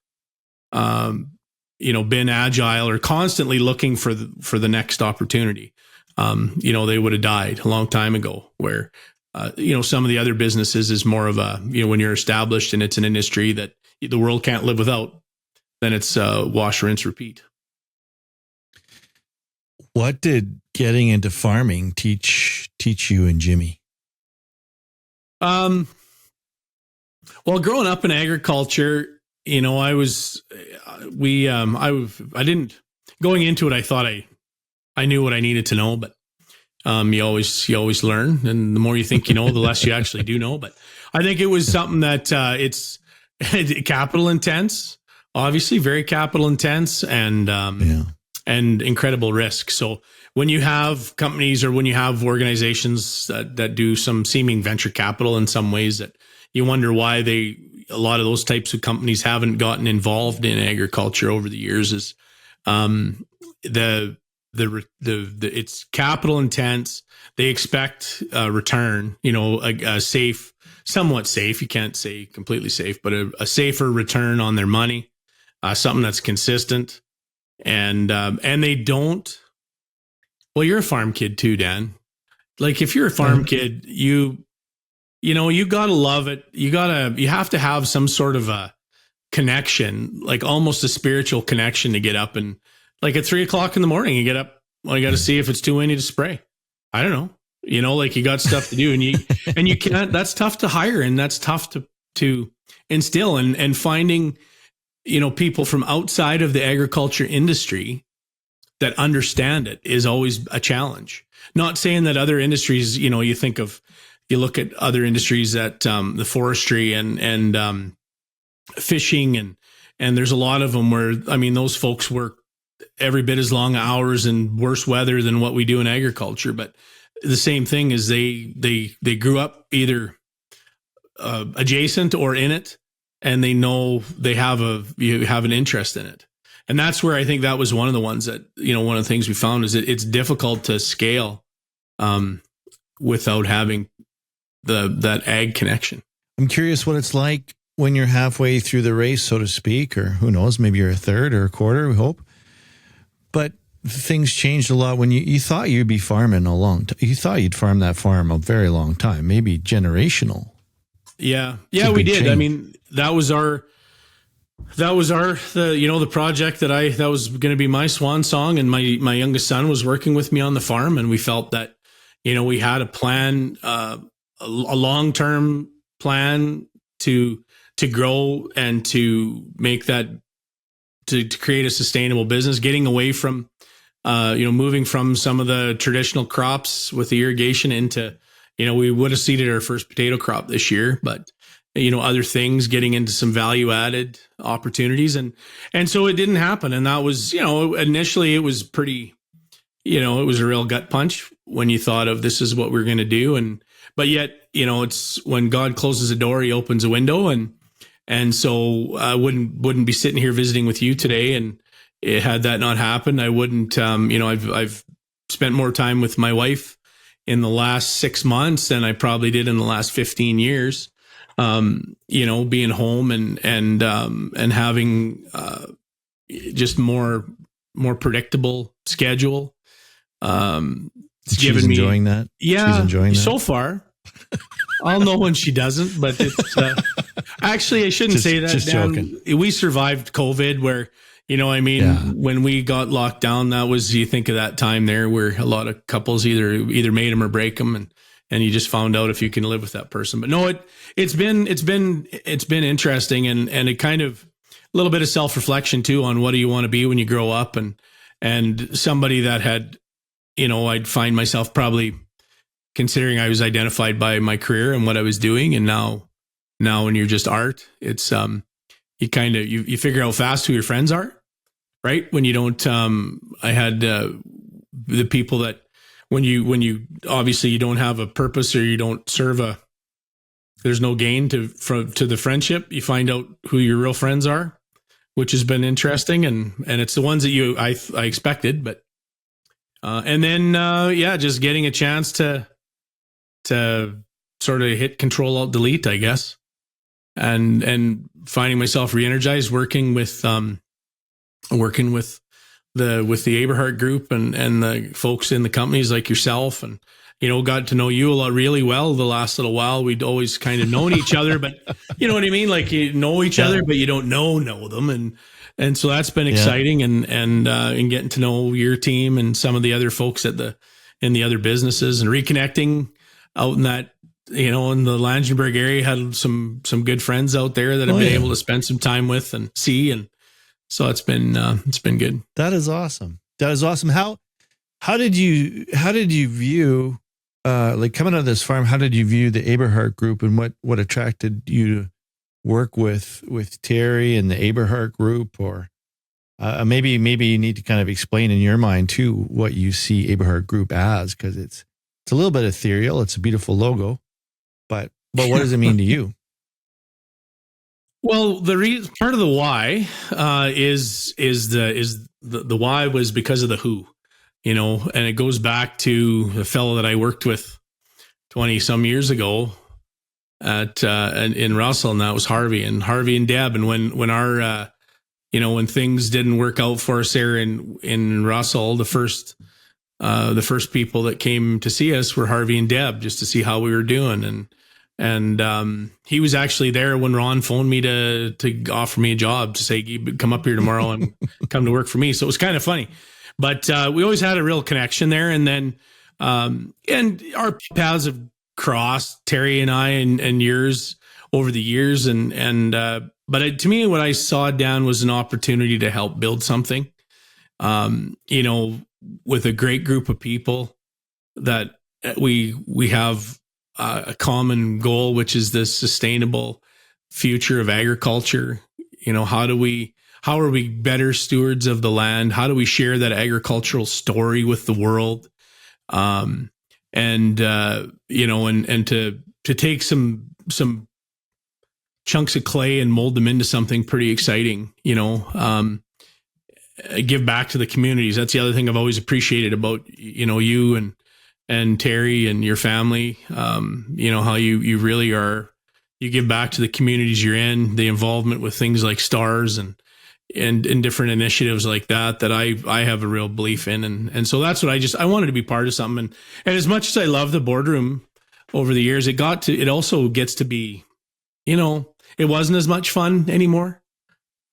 been agile or constantly looking for the next opportunity, they would have died a long time ago. Where some of the other businesses is more of a, when you're established and it's an industry that the world can't live without, then it's wash, rinse, repeat. What did getting into farming teach you and Jimmy? Well, growing up in agriculture, I didn't, going into it, I thought I knew what I needed to know, but you always learn, and the more you think the less you actually do know. But I think it was something that it's capital intense, obviously very capital intense, and incredible risk. So when you have companies or when you have organizations that do some seeming venture capital in some ways, that you wonder why a lot of those types of companies haven't gotten involved in agriculture over the years, is it's capital intense. They expect a return, a safe, somewhat safe. You can't say completely safe, but a safer return on their money, something that's consistent. And they don't, well, you're a farm kid too, Dan. Like if you're a farm kid, you gotta love it. You have to have some sort of a connection, like almost a spiritual connection, to get up and, like at 3:00 in the morning, you get up. Well, you got to see if it's too windy to spray. I don't know. Like you got stuff to do, and you can't. That's tough to hire, and that's tough to instill. And finding, people from outside of the agriculture industry that understand it is always a challenge. Not saying that other industries, you think of you look at other industries that the forestry and fishing and there's a lot of them where, I mean, those folks work every bit as long hours and worse weather than what we do in agriculture. But the same thing is they grew up either adjacent or in it, and they know you have an interest in it. And that's where I think that was one of the ones that, one of the things we found is that it's difficult to scale without having that ag connection. I'm curious what it's like when you're halfway through the race, so to speak, or who knows, maybe you're a third or a quarter, we hope. But things changed a lot when you thought you'd be farming a long time. You thought you'd farm that farm a very long time, maybe generational. Yeah, we did. Change. I mean, that was the project that was going to be my swan song. And my youngest son was working with me on the farm, and we felt that, we had a plan, a long-term plan to grow and to make that, to create a sustainable business, getting away from, moving from some of the traditional crops with the irrigation into, we would have seeded our first potato crop this year, but, other things, getting into some value added opportunities. And so it didn't happen. And that was, initially it was pretty, it was a real gut punch when you thought of this is what we're going to do. But yet, it's when God closes a door, he opens a window. And so I wouldn't be sitting here visiting with you today. And had that not happened, I wouldn't, I've spent more time with my wife in the last 6 months than I probably did in the last 15 years. Being home and having, just more predictable schedule. She's enjoying that. Yeah. She's enjoying that so far. I'll know when she doesn't, but it's, actually, I shouldn't say that. Just joking. We survived COVID where, when we got locked down, that was, you think of that time there where a lot of couples either made them or break them. And you just found out if you can live with that person. But no, it's been interesting and it kind of a little bit of self-reflection too on what do you want to be when you grow up and somebody that had, I'd find myself probably considering I was identified by my career and what I was doing. And now when you're just art, it's, you kind of, you figure out fast who your friends are, right? When you don't, I had, the people that, when you obviously you don't have a purpose or you don't serve there's no gain to the friendship, you find out who your real friends are, which has been interesting. And it's the ones that I expected, but, and then, just getting a chance to sort of hit Control Alt Delete, I guess. And finding myself re-energized working with the Aberhart group and the folks in the companies like yourself and, got to know you a lot really well the last little while. We'd always kind of known each other, but you know what I mean? Like you know each other, but you don't know them. And so that's been exciting and getting to know your team and some of the other folks in the other businesses and reconnecting out in that, in the Langenburg area, had some good friends out there that I've been able to spend some time with and see. And so it's been good. That is awesome. How did you view, coming out of this farm, how did you view the Aberhart group and what attracted you to work with Terry and the Aberhart group? Or maybe you need to kind of explain in your mind too, what you see Aberhart group as, because it's a little bit ethereal. It's a beautiful logo, but what does it mean to you? Well, part of the why is the why was because of the who, and it goes back to the fellow that I worked with 20 some years ago in Russell, and that was Harvey and Deb. And when our when things didn't work out for us there in Russell, the first people that came to see us were Harvey and Deb, just to see how we were doing. And he was actually there when Ron phoned me to offer me a job, to say, come up here tomorrow and come to work for me. So it was kind of funny, but we always had a real connection there. And then and our paths have crossed, Terry and I and yours over the years. But to me, what I saw down was an opportunity to help build something, with a great group of people that we have a common goal, which is this sustainable future of agriculture. How are we better stewards of the land? How do we share that agricultural story with the world? And to take some chunks of clay and mold them into something pretty exciting, give back to the communities. That's the other thing I've always appreciated about, you and Terry and your family. How you really are, you give back to the communities you're in, the involvement with things like STARS and different initiatives like that I have a real belief in. And so that's what I wanted to be part of something. And as much as I love the boardroom over the years, it also gets to be, it wasn't as much fun anymore.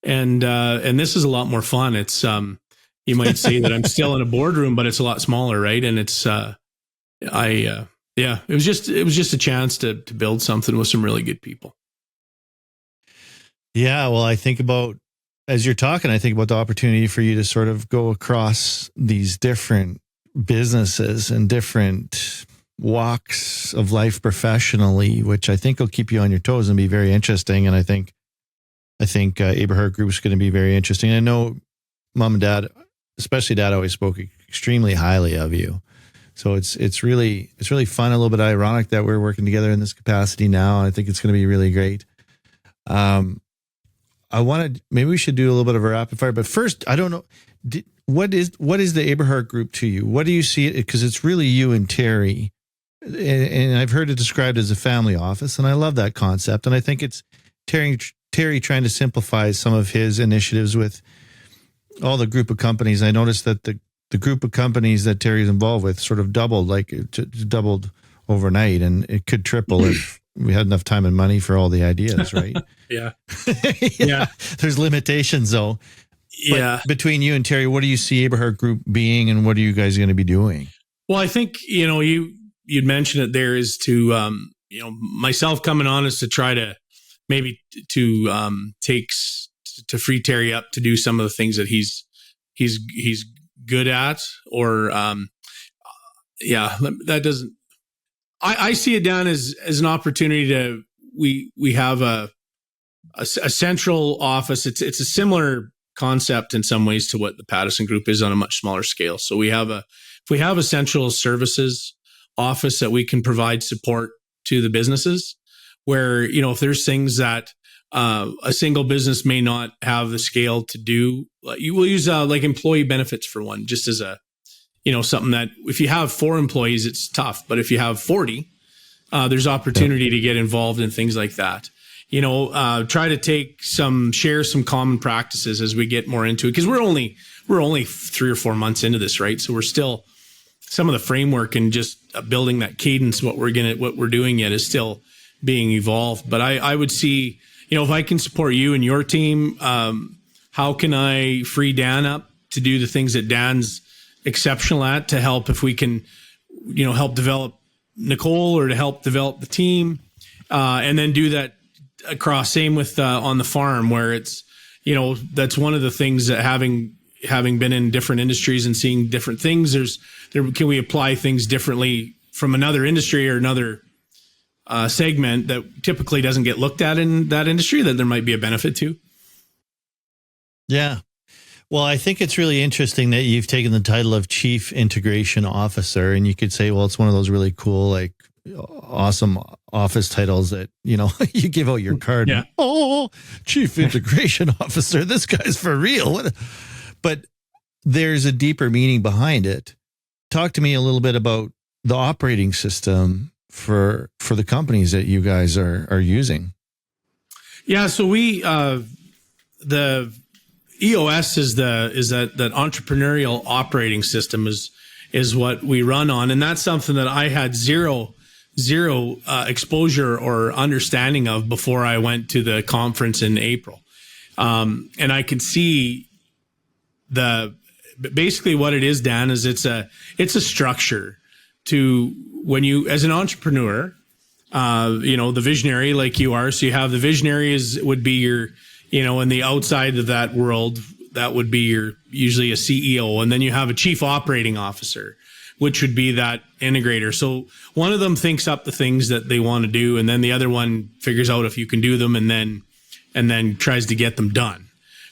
And this is a lot more fun. It's, you might say that I'm still in a boardroom, but it's a lot smaller. Right. And it's, it was just a chance to build something with some really good people. Yeah. Well, as you're talking, I think about the opportunity for you to sort of go across these different businesses and different walks of life professionally, which I think will keep you on your toes and be very interesting. And I think Aberhart Group is going to be very interesting. I know Mom and Dad, especially Dad, always spoke extremely highly of you. So it's really fun, a little bit ironic that we're working together in this capacity now. I think it's going to be really great. Maybe we should do a little bit of a rapid fire, but first, I don't know, what is the Aberhart Group to you? What do you see it? Because it's really you and Terry, and I've heard it described as a family office, and I love that concept. And I think it's Terry trying to simplify some of his initiatives with all the group of companies. I noticed that the group of companies that Terry's involved with sort of doubled, like it doubled overnight, and it could triple if we had enough time and money for all the ideas, right? Yeah. Yeah. There's limitations though. But between you and Terry, what do you see Aberhart Group being, and what are you guys going to be doing? Well, I think, you'd mentioned it there is to, myself coming on is to try to maybe to free Terry up to do some of the things that he's good at, or, that doesn't, I see it down as an opportunity to, we have a central office. It's a similar concept in some ways to what the Pattison Group is on a much smaller scale. So we have a central services office that we can provide support to the businesses where, if there's things that a single business may not have the scale to do, you will use like employee benefits for one, just as a, something that if you have 4 employees, it's tough. But if you have 40, there's opportunity to get involved in things like that. Try to share some common practices as we get more into it. Cause we're only 3 or 4 months into this, right? So we're still, some of the framework and just building that cadence, what we're doing yet is still being evolved. But I would see, if I can support you and your team, how can I free Dan up to do the things that Dan's exceptional at, to help if we can, help develop Nicole or to help develop the team, and then do that across, same with on the farm where it's, that's one of the things that having been in different industries and seeing different things, can we apply things differently from another industry or another segment that typically doesn't get looked at in that industry that there might be a benefit to? Yeah. Well, I think it's really interesting that you've taken the title of Chief Integration Officer, and you could say, well, it's one of those really cool, like awesome office titles that, you give out your card. Yeah. And, oh, Chief Integration Officer, this guy's for real. But there's a deeper meaning behind it. Talk to me a little bit about the operating system for the companies that you guys are using. Yeah. So we, the EOS is that entrepreneurial operating system is what we run on. And that's something that I had zero exposure or understanding of before I went to the conference in April. And I could see basically what it is, Dan, is it's a structure to when you, as an entrepreneur, the visionary like you are. So you have the visionary would be your, in the outside of that world, that would be usually a CEO. And then you have a chief operating officer, which would be that integrator. So one of them thinks up the things that they want to do, and then the other one figures out if you can do them, and then tries to get them done,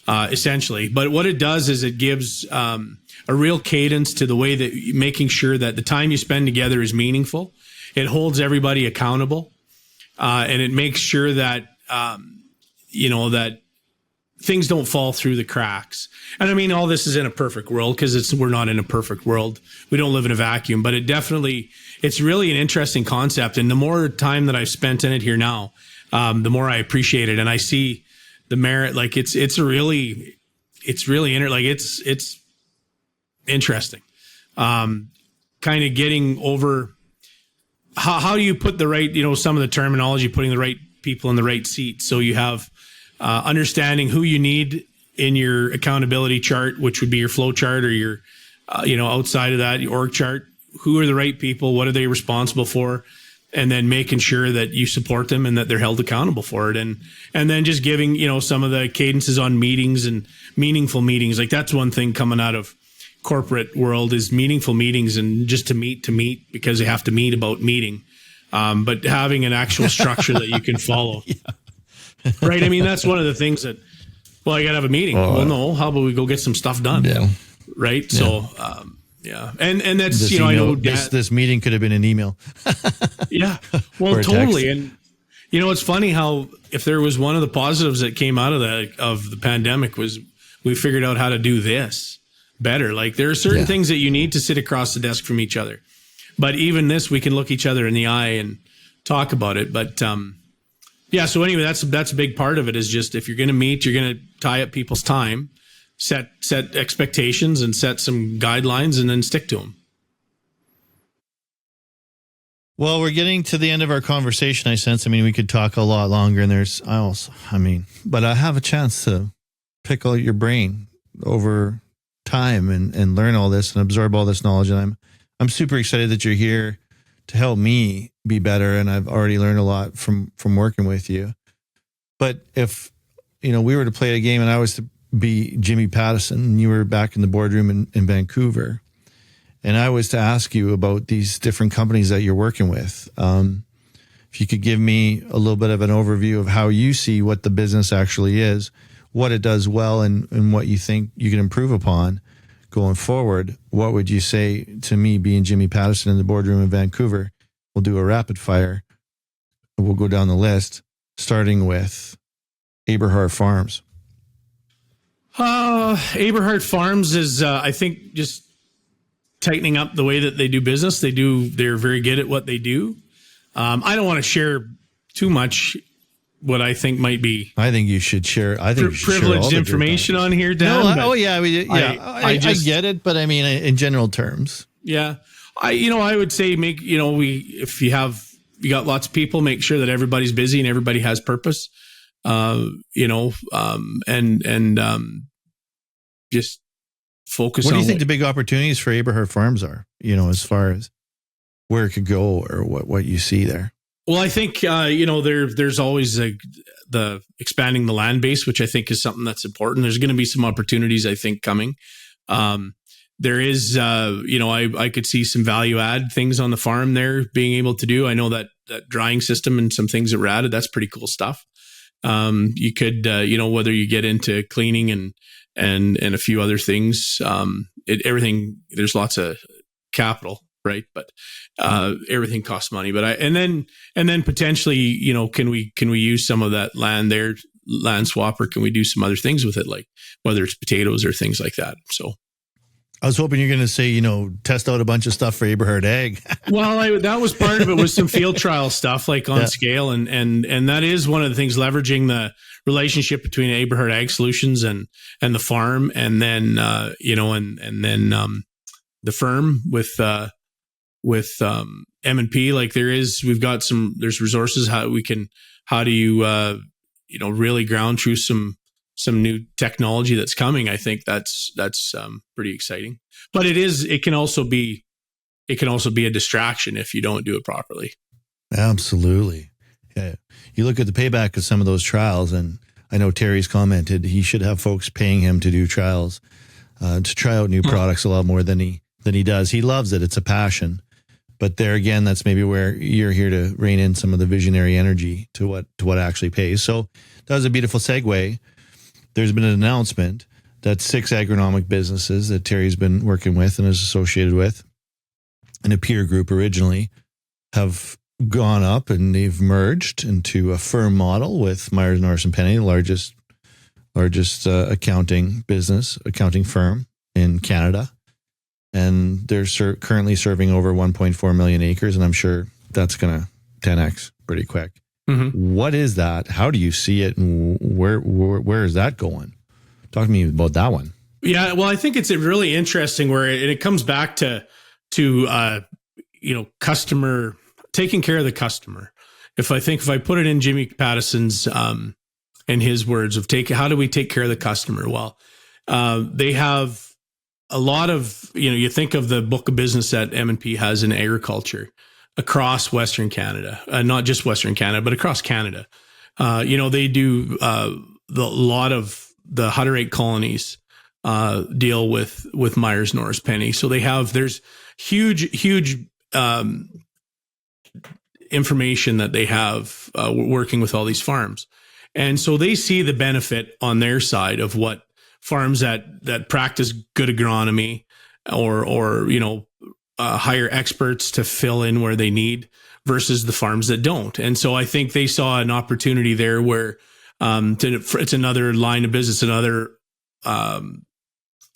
essentially. But what it does is it gives a real cadence to the way that making sure that the time you spend together is meaningful. It holds everybody accountable, and it makes sure that that things don't fall through the cracks. And I mean, all this is in a perfect world, because we're not in a perfect world. We don't live in a vacuum, but it's really an interesting concept. And the more time that I've spent in it here now, the more I appreciate it. And I see the merit. Like it's interesting. Kind of getting over how do you put the right, some of the terminology, putting the right people in the right seat. So you have understanding who you need in your accountability chart, which would be your flow chart, or your, outside of that, your org chart. Who are the right people? What are they responsible for? And then making sure that you support them and that they're held accountable for it. And then just giving, some of the cadences on meetings and meaningful meetings. Like that's one thing coming out of corporate world is meaningful meetings, and just to meet because they have to meet about meeting. But having an actual structure that you can follow. Yeah. Right. I mean, that's one of the things that, I got to have a meeting. Well, no, how about we go get some stuff done? Yeah. Right. Yeah. So, yeah. And that's, this I know this meeting could have been an email. Yeah. Well, totally. And, it's funny how, if there was one of the positives that came out of the pandemic, was we figured out how to do this better. Like there are certain things that you need to sit across the desk from each other, but even this, we can look each other in the eye and talk about it. But, yeah. So anyway, that's a big part of it, is just, if you're going to meet, you're going to tie up people's time, set expectations and set some guidelines, and then stick to them. Well, we're getting to the end of our conversation, I sense. I mean, we could talk a lot longer, and but I have a chance to pick out your brain over time and learn all this and absorb all this knowledge. And I'm super excited that you're here to help me be better. And I've already learned a lot from working with you. But if, we were to play a game and I was to be Jimmy Pattison and you were back in the boardroom in Vancouver, and I was to ask you about these different companies that you're working with, if you could give me a little bit of an overview of how you see what the business actually is, what it does well, and what you think you can improve upon going forward, what would you say to me, being Jimmy Pattison in the boardroom in Vancouver? We'll do a rapid fire. We'll go down the list, starting with Aberhart Farms. Aberhart Farms is, I think, just tightening up the way that they do business. They're very good at what they do. I don't want to share too much what I think might be. I think you should share. I think privileged information on here, Dan. No, I get it, but I mean, in general terms. Yeah, I would say if you got lots of people, make sure that everybody's busy and everybody has purpose. Just focus. What do you think the big opportunities for Aberhart Farms are? As far as where it could go, or what you see there. Well, I think, there's always the expanding the land base, which I think is something that's important. There's going to be some opportunities, I think, coming. There is, I could see some value add things on the farm there being able to do. I know that drying system and some things that were added, that's pretty cool stuff. You could, whether you get into cleaning and a few other things, everything, there's lots of capital. Right. But, everything costs money, but and then potentially, can we use some of that land there, land swap, or can we do some other things with it? Like whether it's potatoes or things like that. So I was hoping you're going to say, test out a bunch of stuff for Aberhart Ag. Well, that was part of it, was some field trial stuff, like on scale. And that is one of the things, leveraging the relationship between Aberhart Ag Solutions and the farm. And then, the firm with M&P, like there's resources, how do you really ground truth some new technology that's coming. I think that's pretty exciting, but it can also be a distraction if you don't do it properly. Absolutely. Yeah. You look at the payback of some of those trials, and I know Terry's commented he should have folks paying him to do trials, to try out new products a lot more than he than he does. He loves it. It's a passion. But there again, that's maybe where you're here to rein in some of the visionary energy to what actually pays. So that was a beautiful segue. There's been an announcement that 6 agronomic businesses that Terry's been working with and is associated with, in a peer group originally, have gone up and they've merged into a firm model with Myers, Norris and Penny, the largest accounting firm in Canada. And they're currently serving over 1.4 million acres, and I'm sure that's going to 10x pretty quick. Mm-hmm. What is that? How do you see it, and where is that going? Talk to me about that one. Yeah, well, I think it's really interesting where it comes back to customer, taking care of the customer. If I put it in Jimmy Pattison's in his words of how do we take care of the customer? Well, they have a lot of, you think of the book of business that M&P has in agriculture across Western Canada, not just Western Canada, but across Canada. They do a lot of the Hutter 8 colonies deal with Myers, Norris, Penny. So there's huge information that they have working with all these farms. And so they see the benefit on their side of what farms that practice good agronomy or hire experts to fill in where they need versus the farms that don't. And so I think they saw an opportunity there where it's another line of business, another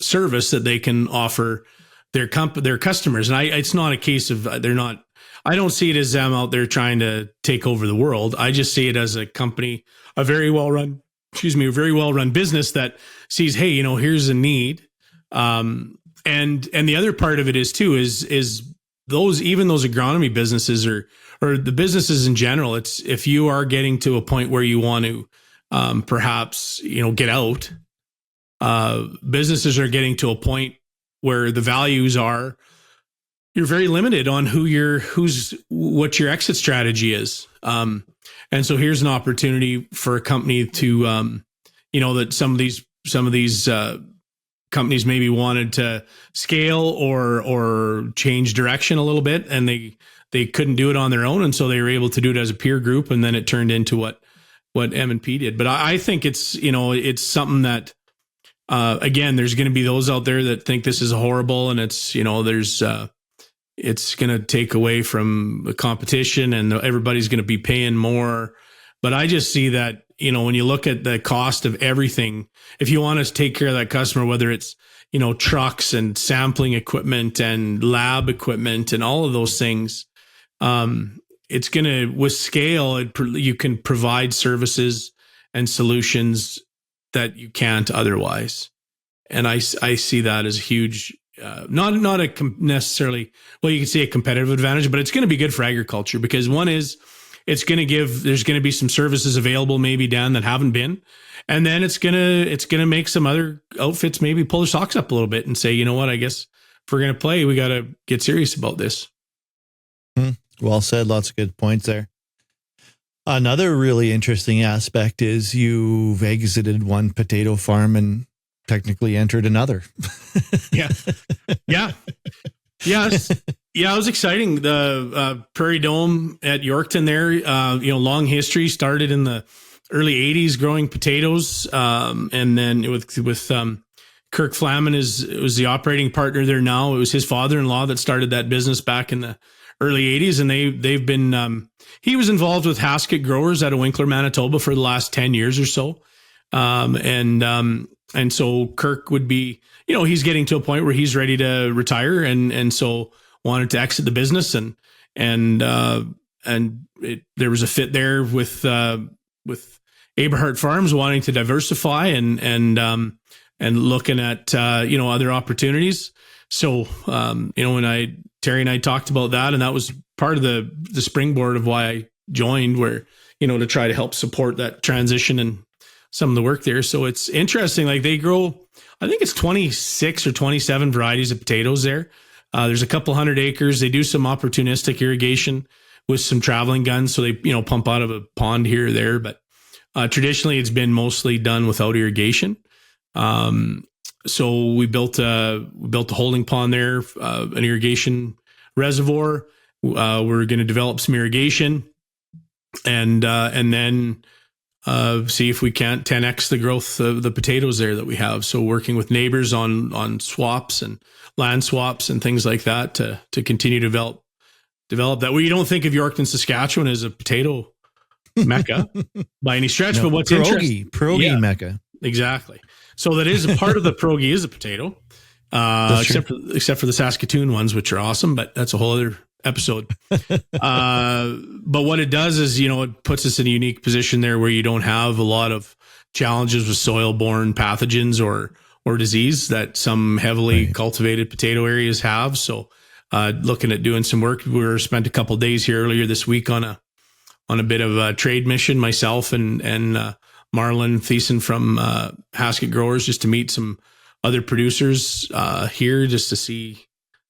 service that they can offer their customers. And it's not a case of I don't see it as them out there trying to take over the world. I just see it as a company, a very well run business that sees, hey, here's a need. And the other part of it is those agronomy businesses or the businesses in general, it's if you are getting to a point where you want to perhaps, get out, businesses are getting to a point where the values are, you're very limited on what your exit strategy is. And so here's an opportunity for a company to, that some of these companies maybe wanted to scale or change direction a little bit, and they couldn't do it on their own. And so they were able to do it as a peer group. And then it turned into what M&P did. But I think it's something that, again, there's going to be those out there that think this is horrible, and it's going to take away from the competition and everybody's going to be paying more. But I just see that, when you look at the cost of everything, if you want to take care of that customer, whether it's, trucks and sampling equipment and lab equipment and all of those things, it's going to, with scale, you can provide services and solutions that you can't otherwise. And I see that as a huge, not necessarily, well, you can see a competitive advantage, but it's going to be good for agriculture because one is there's going to be some services available maybe, Dan, that haven't been. And then it's going to make some other outfits maybe pull their socks up a little bit and say, you know what, I guess if we're going to play, we got to get serious about this. Well said. Lots of good points there. Another really interesting aspect is you've exited one potato farm and technically entered another. Yeah. Yeah, it was exciting. The Prairie Dome at Yorkton there, long history, started in the early 80s growing potatoes. And then with Kirk Flaman was the operating partner there now. It was his father-in-law that started that business back in the early 80s. And they've been, he was involved with Hasket Growers out of Winkler, Manitoba for the last 10 years or so. And so Kirk would be, he's getting to a point where he's ready to retire. And so wanted to exit the business there was a fit there with Aberhart Farms wanting to diversify and looking at, other opportunities. So, when Terry and I talked about that, and that was part of the springboard of why I joined, where, to try to help support that transition and some of the work there. So it's interesting. Like they grow, I think it's 26 or 27 varieties of potatoes there. There's a couple hundred acres. They do some opportunistic irrigation with some traveling guns. So they, pump out of a pond here or there. But traditionally, it's been mostly done without irrigation. So we built a holding pond there, an irrigation reservoir. We're going to develop some irrigation, and then see if we can't 10x the growth of the potatoes there that we have. So working with neighbors on swaps and land swaps and things like that to continue to develop that. We don't think of Yorkton, Saskatchewan as a potato mecca by any stretch, but what's interesting, pierogi mecca. Exactly. So that is a part of the pierogi is a potato, except for the Saskatoon ones, which are awesome, but that's a whole other episode. But what it does is, it puts us in a unique position there where you don't have a lot of challenges with soil-borne pathogens or disease that some heavily cultivated potato areas have. So, looking at doing some work, we spent a couple of days here earlier this week on a bit of a trade mission, myself and Marlon Thiessen from Haskett Growers, just to meet some other producers here, just to see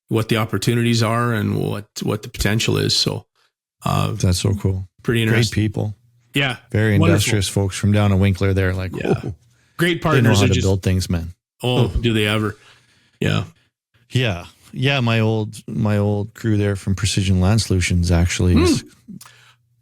what the opportunities are and what the potential is. So that's so cool. Pretty interesting. Great people. Yeah. Very industrious folks from down in Winkler there. Like, great partners. They know how to build things, man. Oh, do they ever? Yeah. Yeah. Yeah. My old crew there from Precision Land Solutions actually is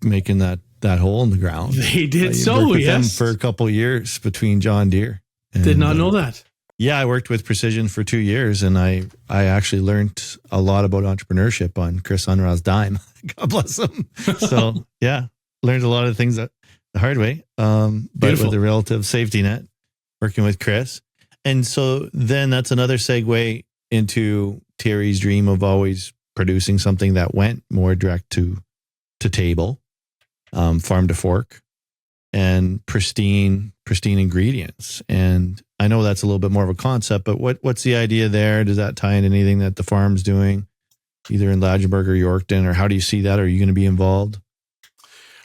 making that hole in the ground. They did with them for a couple of years between John Deere. Did not know that. Yeah, I worked with Precision for 2 years, and I actually learned a lot about entrepreneurship on Chris Unrau's dime. God bless him. So yeah, learned a lot of things the hard way, but with a relative safety net, working with Chris. And so then that's another segue into Terry's dream of always producing something that went more direct to table, farm to fork, and pristine ingredients. And I know that's a little bit more of a concept, but what's the idea there? Does that tie into anything that the farm's doing, either in Lagenburg or Yorkton, or how do you see that? Are you going to be involved?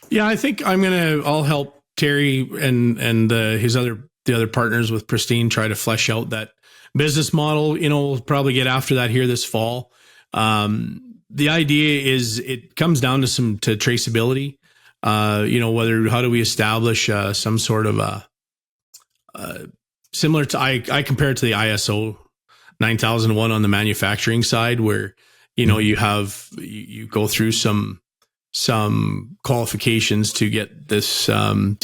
Yeah, I think I'll help Terry and the other partners with Pristine try to flesh out that business model. We'll probably get after that here this fall. The idea is it comes down to traceability. How do we establish some sort of similar to, I compare it to the ISO 9001 on the manufacturing side, where, you go through some qualifications to get this, can't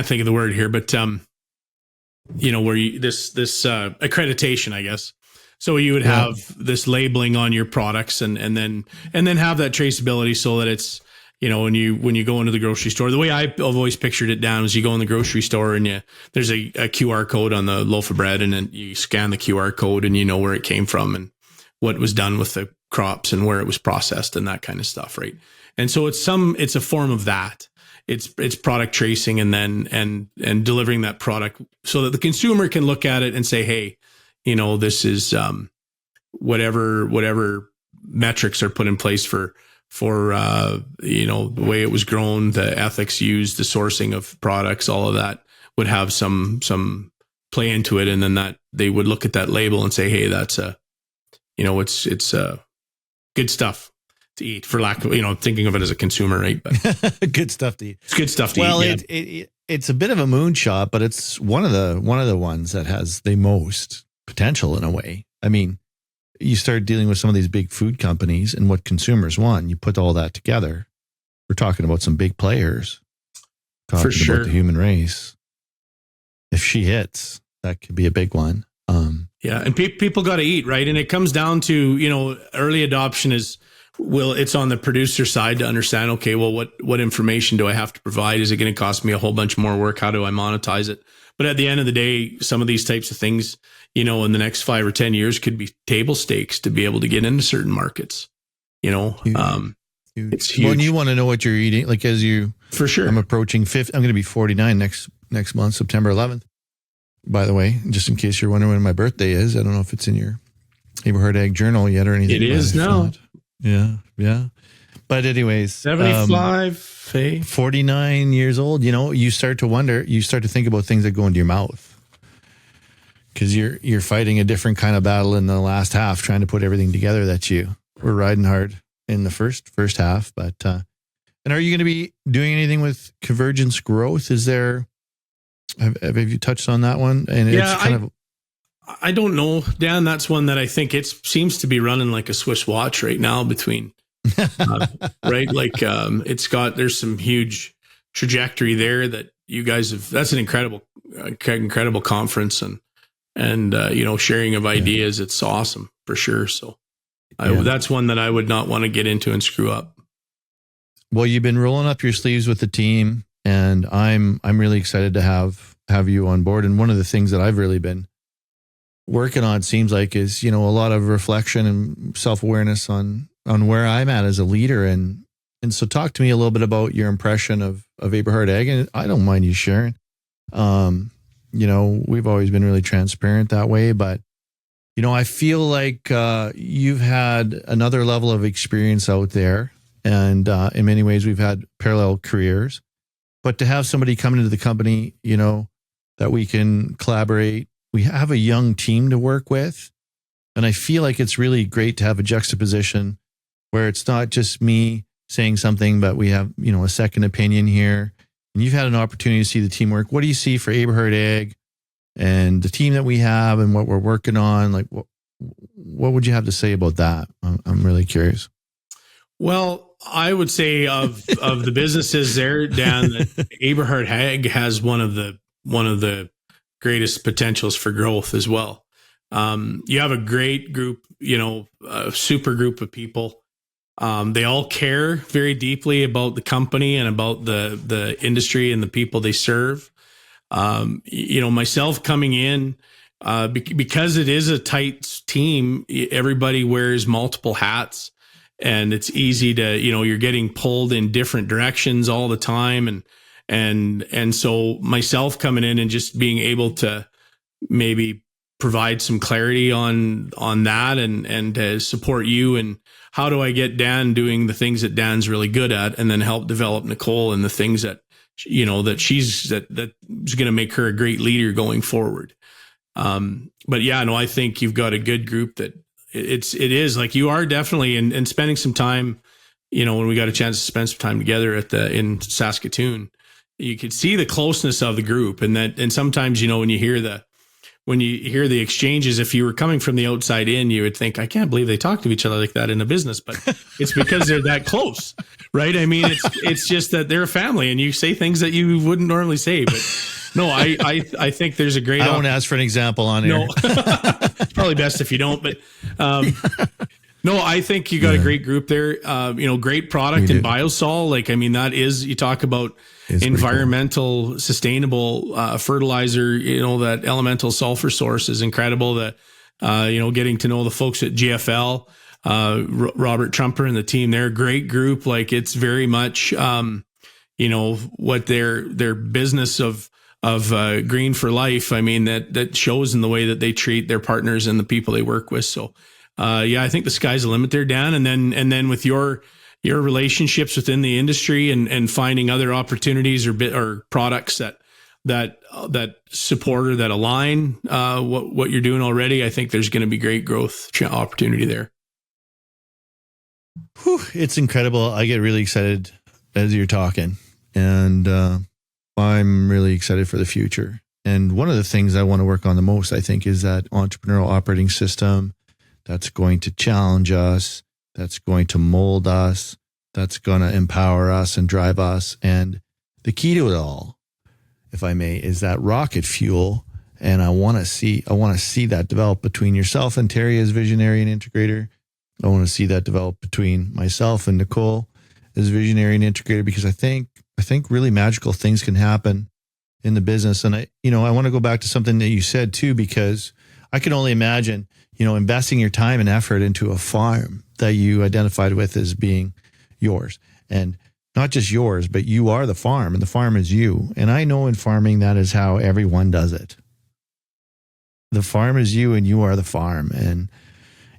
think of the word here, but, where this accreditation, I guess. So you would have this labeling on your products and then have that traceability, so that it's, when you go into the grocery store, the way I've always pictured it down is you go in the grocery store and there's a QR code on the loaf of bread, and then you scan the QR code and you know where it came from and what was done with the crops and where it was processed and that kind of stuff. Right. And so it's a form of that. It's product tracing and delivering that product so that the consumer can look at it and say, hey, this is whatever metrics are put in place for the way it was grown, the ethics used, the sourcing of products, all of that would have some play into it, and then that they would look at that label and say, hey, that's it's good stuff to eat, for lack of thinking of it as a consumer, right? But good stuff to eat. It's good stuff to eat. Well, it's a bit of a moonshot, but it's one of the ones that has the most potential in a way. I mean, you start dealing with some of these big food companies and what consumers want. You put all that together. We're talking about some big players. For sure. About the human race. If she hits, that could be a big one. Yeah, and people got to eat, right? And it comes down to early adoption is. Well, it's on the producer side to understand, okay, well, what information do I have to provide? Is it going to cost me a whole bunch more work? How do I monetize it? But at the end of the day, some of these types of things, in the next 5 or 10 years could be table stakes to be able to get into certain markets. Huge. It's huge. Well, and you want to know what you're eating, like as you, for sure. I'm approaching 50. I'm going to be 49 next month, September 11th. By the way, just in case you're wondering when my birthday is, I don't know if it's in your Aberhart Ag Journal yet or anything. It is now. Yeah. But anyways, 75, 49 years old, you start to wonder, you start to think about things that go into your mouth, because you're fighting a different kind of battle in the last half, trying to put everything together that you were riding hard in the first half. But And are you going to be doing anything with Convergence Growth? Is there, have you touched on that one? And yeah, it's kind of, I don't know, Dan. That's one that I think it seems to be running like a Swiss watch right now between, right? Like there's some huge trajectory there that you guys have. That's an incredible conference and sharing of ideas. It's awesome for sure. So that's one that I would not want to get into and screw up. Well, you've been rolling up your sleeves with the team, and I'm really excited to have you on board. And one of the things that I've really been working on, seems like, is, a lot of reflection and self-awareness on where I'm at as a leader. And so talk to me a little bit about your impression of Aberhart Ag. And I don't mind you sharing. We've always been really transparent that way, but, I feel like you've had another level of experience out there. And in many ways, we've had parallel careers. But to have somebody come into the company, that we can collaborate, we have a young team to work with. And I feel like it's really great to have a juxtaposition where it's not just me saying something, but we have, a second opinion here. And you've had an opportunity to see the teamwork. What do you see for Aberhart Ag and the team that we have and what we're working on? Like, what would you have to say about that? I'm really curious. Well, I would say of the businesses there, Dan, that Aberhart Ag has one of the greatest potentials for growth as well. You have a great group, a super group of people. They all care very deeply about the company and about the industry and the people they serve. Myself coming in, because it is a tight team, everybody wears multiple hats, and it's easy to, you're getting pulled in different directions all the time. And so myself coming in and just being able to maybe provide some clarity on that and to support you, and how do I get Dan doing the things that Dan's really good at, and then help develop Nicole and the things that that's going to make her a great leader going forward. But yeah, no, I think you've got a good group that it is like you are definitely, and spending some time, when we got a chance to spend some time together in Saskatoon, you could see the closeness of the group, and sometimes, when you hear the exchanges, if you were coming from the outside in, you would think, I can't believe they talk to each other like that in a business, but it's because they're that close, right? I mean, it's just that they're a family, and you say things that you wouldn't normally say. But no, I think there's a great. I won't ask for an example on here. No, it's probably best if you don't. But no, I think you got a great group there. Great product in Biosol. Like, I mean, that is, you talk about environmental, cool, sustainable fertilizer. That elemental sulfur source is incredible. That getting to know the folks at GFL, Robert Trumper and the team there, great group. Like, it's very much what their business of Green for Life. I mean, that shows in the way that they treat their partners and the people they work with. So I think the sky's the limit there, Dan. And then with your relationships within the industry and finding other opportunities or products that support or that align what you're doing already, I think there's going to be great growth opportunity there. Whew, it's incredible. I get really excited as you're talking, and I'm really excited for the future. And one of the things I want to work on the most, I think, is that entrepreneurial operating system that's going to challenge us, that's going to mold us, that's going to empower us and drive us. And the key to it all, if I may, is that rocket fuel. And I want to see that develop between yourself and Terry as visionary and integrator. I want to see that develop between myself and Nicole as visionary and integrator, because I think really magical things can happen in the business. And I want to go back to something that you said too, because I can only imagine, investing your time and effort into a farm that you identified with as being yours, and not just yours, but you are the farm and the farm is you. And I know in farming, that is how everyone does it. The farm is you and you are the farm. And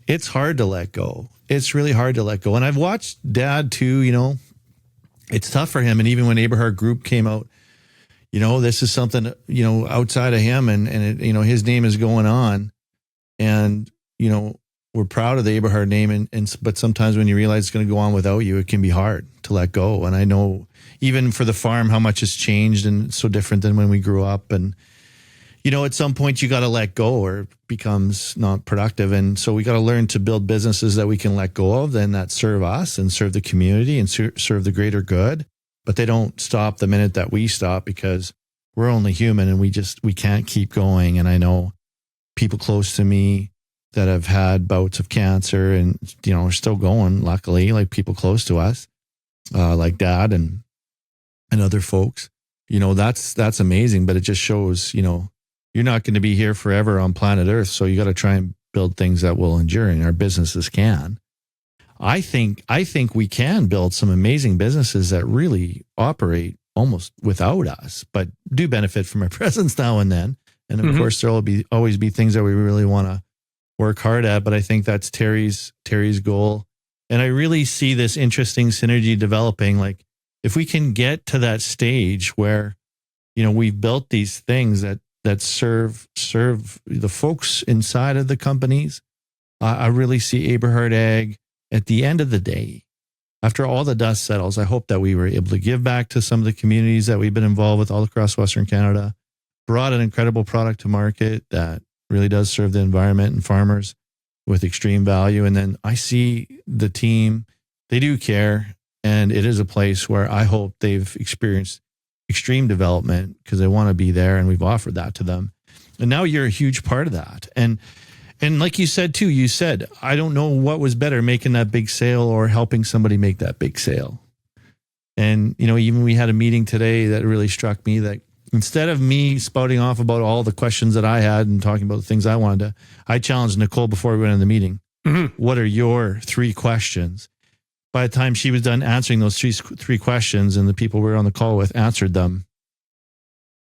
it's hard to let go. It's really hard to let go. And I've watched Dad too, it's tough for him. And even when Aberhart Group came out, this is something, outside of him and it, his name is going on. And, we're proud of the Aberhart name, but sometimes when you realize it's going to go on without you, it can be hard to let go. And I know even for the farm, how much has changed and it's so different than when we grew up. And, at some point you got to let go or it becomes not productive. And so we got to learn to build businesses that we can let go of and that serve us and serve the community and serve the greater good. But they don't stop the minute that we stop, because we're only human and we can't keep going. And I know people close to me that have had bouts of cancer and, are still going, luckily, like people close to us, like Dad and other folks. That's amazing, but it just shows, you're not going to be here forever on planet Earth. So you got to try and build things that will endure, and our businesses can. I think we can build some amazing businesses that really operate almost without us, but do benefit from our presence now and then. And of course, there will always be things that we really want to work hard at. But I think that's Terry's goal. And I really see this interesting synergy developing. Like if we can get to that stage where, we've built these things that serve the folks inside of the companies, I really see Aberhart Ag at the end of the day, after all the dust settles. I hope that we were able to give back to some of the communities that we've been involved with all across Western Canada, brought an incredible product to market that really does serve the environment and farmers with extreme value. And then I see the team, they do care. And it is a place where I hope they've experienced extreme development because they want to be there, and we've offered that to them. And now you're a huge part of that. And like you said, too, I don't know what was better, making that big sale or helping somebody make that big sale. And, even we had a meeting today that really struck me, that instead of me spouting off about all the questions that I had and talking about the things I wanted to, I challenged Nicole before we went in the meeting. What are your 3 questions? By the time she was done answering those three questions and the people we were on the call with answered them,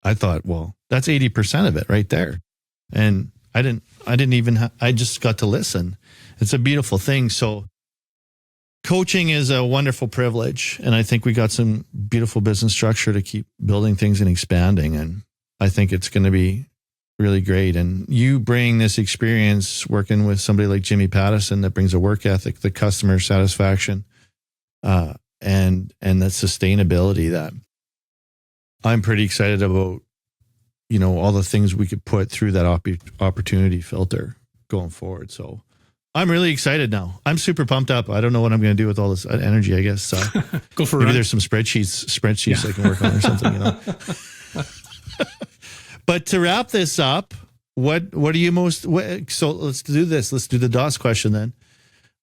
I thought, well, that's 80% of it right there. And I just got to listen. It's a beautiful thing. So coaching is a wonderful privilege. And I think we got some beautiful business structure to keep building things and expanding. And I think it's going to be really great. And you bring this experience working with somebody like Jimmy Pattison that brings a work ethic, the customer satisfaction, and the sustainability that I'm pretty excited about, all the things we could put through that opportunity filter going forward. So I'm really excited now. I'm super pumped up. I don't know what I'm going to do with all this energy, I guess. Go for it. Maybe there's some spreadsheets I can work on or something, But to wrap this up, what are you so let's do this. Let's do the DOS question then.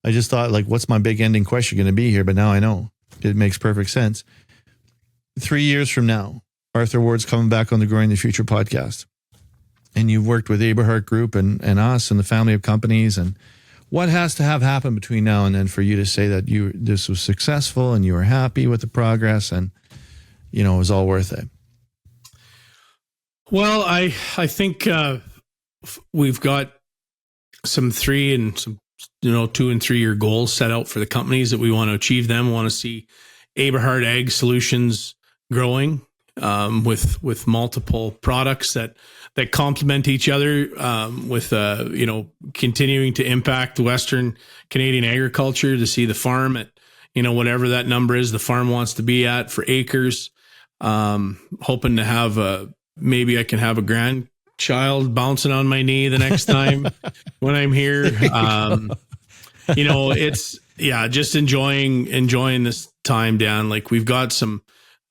I just thought, what's my big ending question going to be here? But now I know it makes perfect sense. 3 years from now, Arthur Ward's coming back on the Growing the Future podcast. And you've worked with Aberhart Group and us and the family of companies. And what has to have happened between now and then for you to say that this was successful and you were happy with the progress and, it was all worth it? Well, I think we've got some 3 and some 2 and 3 year goals set out for the companies that we want to achieve them. We want to see Aberhart Ag Solutions growing with multiple products that complement each other, with continuing to impact Western Canadian agriculture, to see the farm at whatever that number is the farm wants to be at for acres. Hoping to have maybe I can have a grandchild bouncing on my knee the next time when I'm here. It's just enjoying this time down. Like we've got some,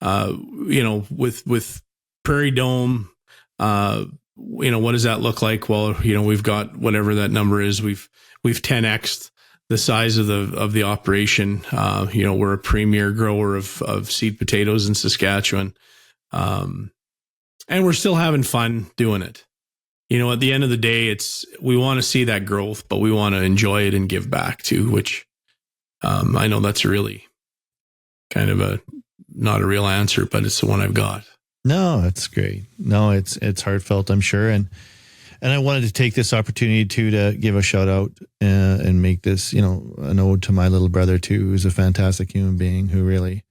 with Prairie Dome, what does that look like? Well, we've got whatever that number is. We've 10x'd the size of the operation. We're a premier grower of seed potatoes in Saskatchewan. And we're still having fun doing it. At the end of the day, we want to see that growth, but we want to enjoy it and give back too, which I know that's really kind of not a real answer, but it's the one I've got. No, that's great. No, it's heartfelt, I'm sure. And I wanted to take this opportunity too to give a shout out and make this, an ode to my little brother too, who's a fantastic human being who really,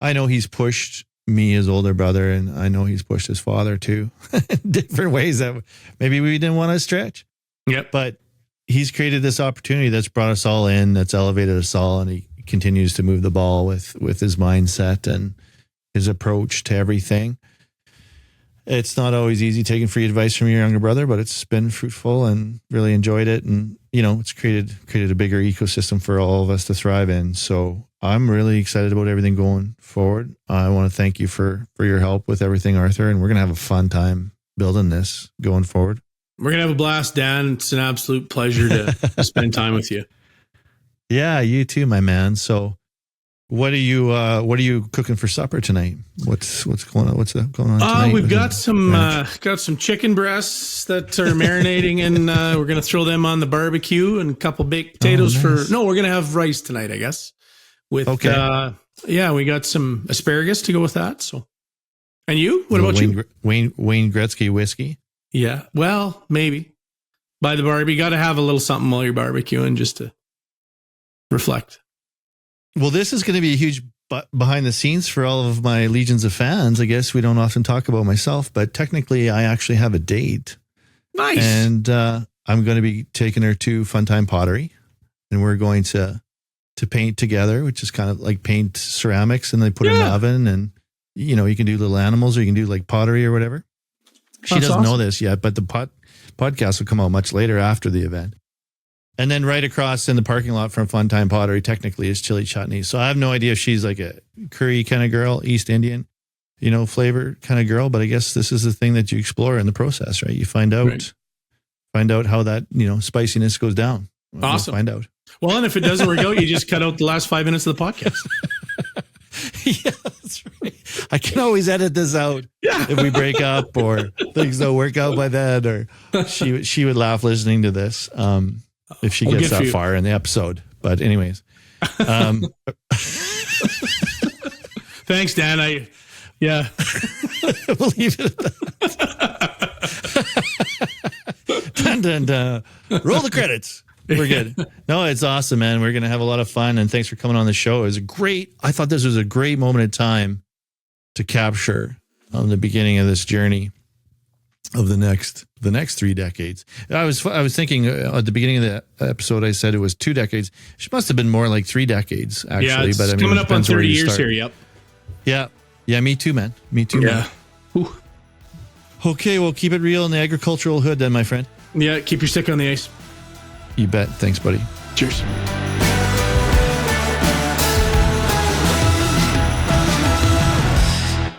I know he's pushed me, his older brother, and I know he's pushed his father too, in different ways that maybe we didn't want to stretch. Yep. But he's created this opportunity that's brought us all in, that's elevated us all, and he continues to move the ball with his mindset and his approach to everything. It's not always easy taking free advice from your younger brother, but it's been fruitful and really enjoyed it. And, it's created a bigger ecosystem for all of us to thrive in. So I'm really excited about everything going forward. I want to thank you for your help with everything, Arthur, and we're going to have a fun time building this going forward. We're going to have a blast, Dan. It's an absolute pleasure to spend time with you. Yeah, you too, my man. So what are you cooking for supper tonight? What's going on? What's going on tonight? We've got some chicken breasts that are marinating, and we're going to throw them on the barbecue, and a couple baked potatoes we're going to have rice tonight, I guess. With we got some asparagus to go with that. So, and you? What about you? Wayne Gretzky whiskey. Yeah, well, maybe by the barbie. You got to have a little something while you're barbecuing just to reflect. Well, this is going to be a huge behind the scenes for all of my legions of fans. I guess we don't often talk about myself, but technically I actually have a date. Nice. And I'm going to be taking her to Funtime Pottery, and we're going to paint together, which is kind of like paint ceramics and they put it in the oven, and you can do little animals, or you can do like pottery or whatever. She doesn't know this yet, but the podcast will come out much later after the event. And then right across in the parking lot from Funtime Pottery, technically, is chili chutney. So I have no idea if she's like a curry kind of girl, East Indian, flavor kind of girl. But I guess this is the thing that you explore in the process, right? You find out how that, spiciness goes down. Awesome. We'll find out. Well, and if it doesn't work out, you just cut out the last 5 minutes of the podcast. Yeah, that's right. I can always edit this out if we break up or things don't work out by then, or she would laugh listening to this. If she gets that far in the episode. But anyways. Thanks, Dan. We'll leave it at that. Dun, dun, dun. Roll the credits. We're good. No, it's awesome, man. We're going to have a lot of fun. And thanks for coming on the show. I thought this was a great moment in time to capture the beginning of this journey of the next 3 decades. I was thinking at the beginning of the episode, I said it was 2 decades. She must have been more like 3 decades, actually. Yeah, it's but coming up on 30 years here. Yep. Yeah. Me too, man. Man. Whew. Okay, well, keep it real in the agricultural hood, then, my friend. Yeah, keep your stick on the ice. You bet. Thanks, buddy. Cheers.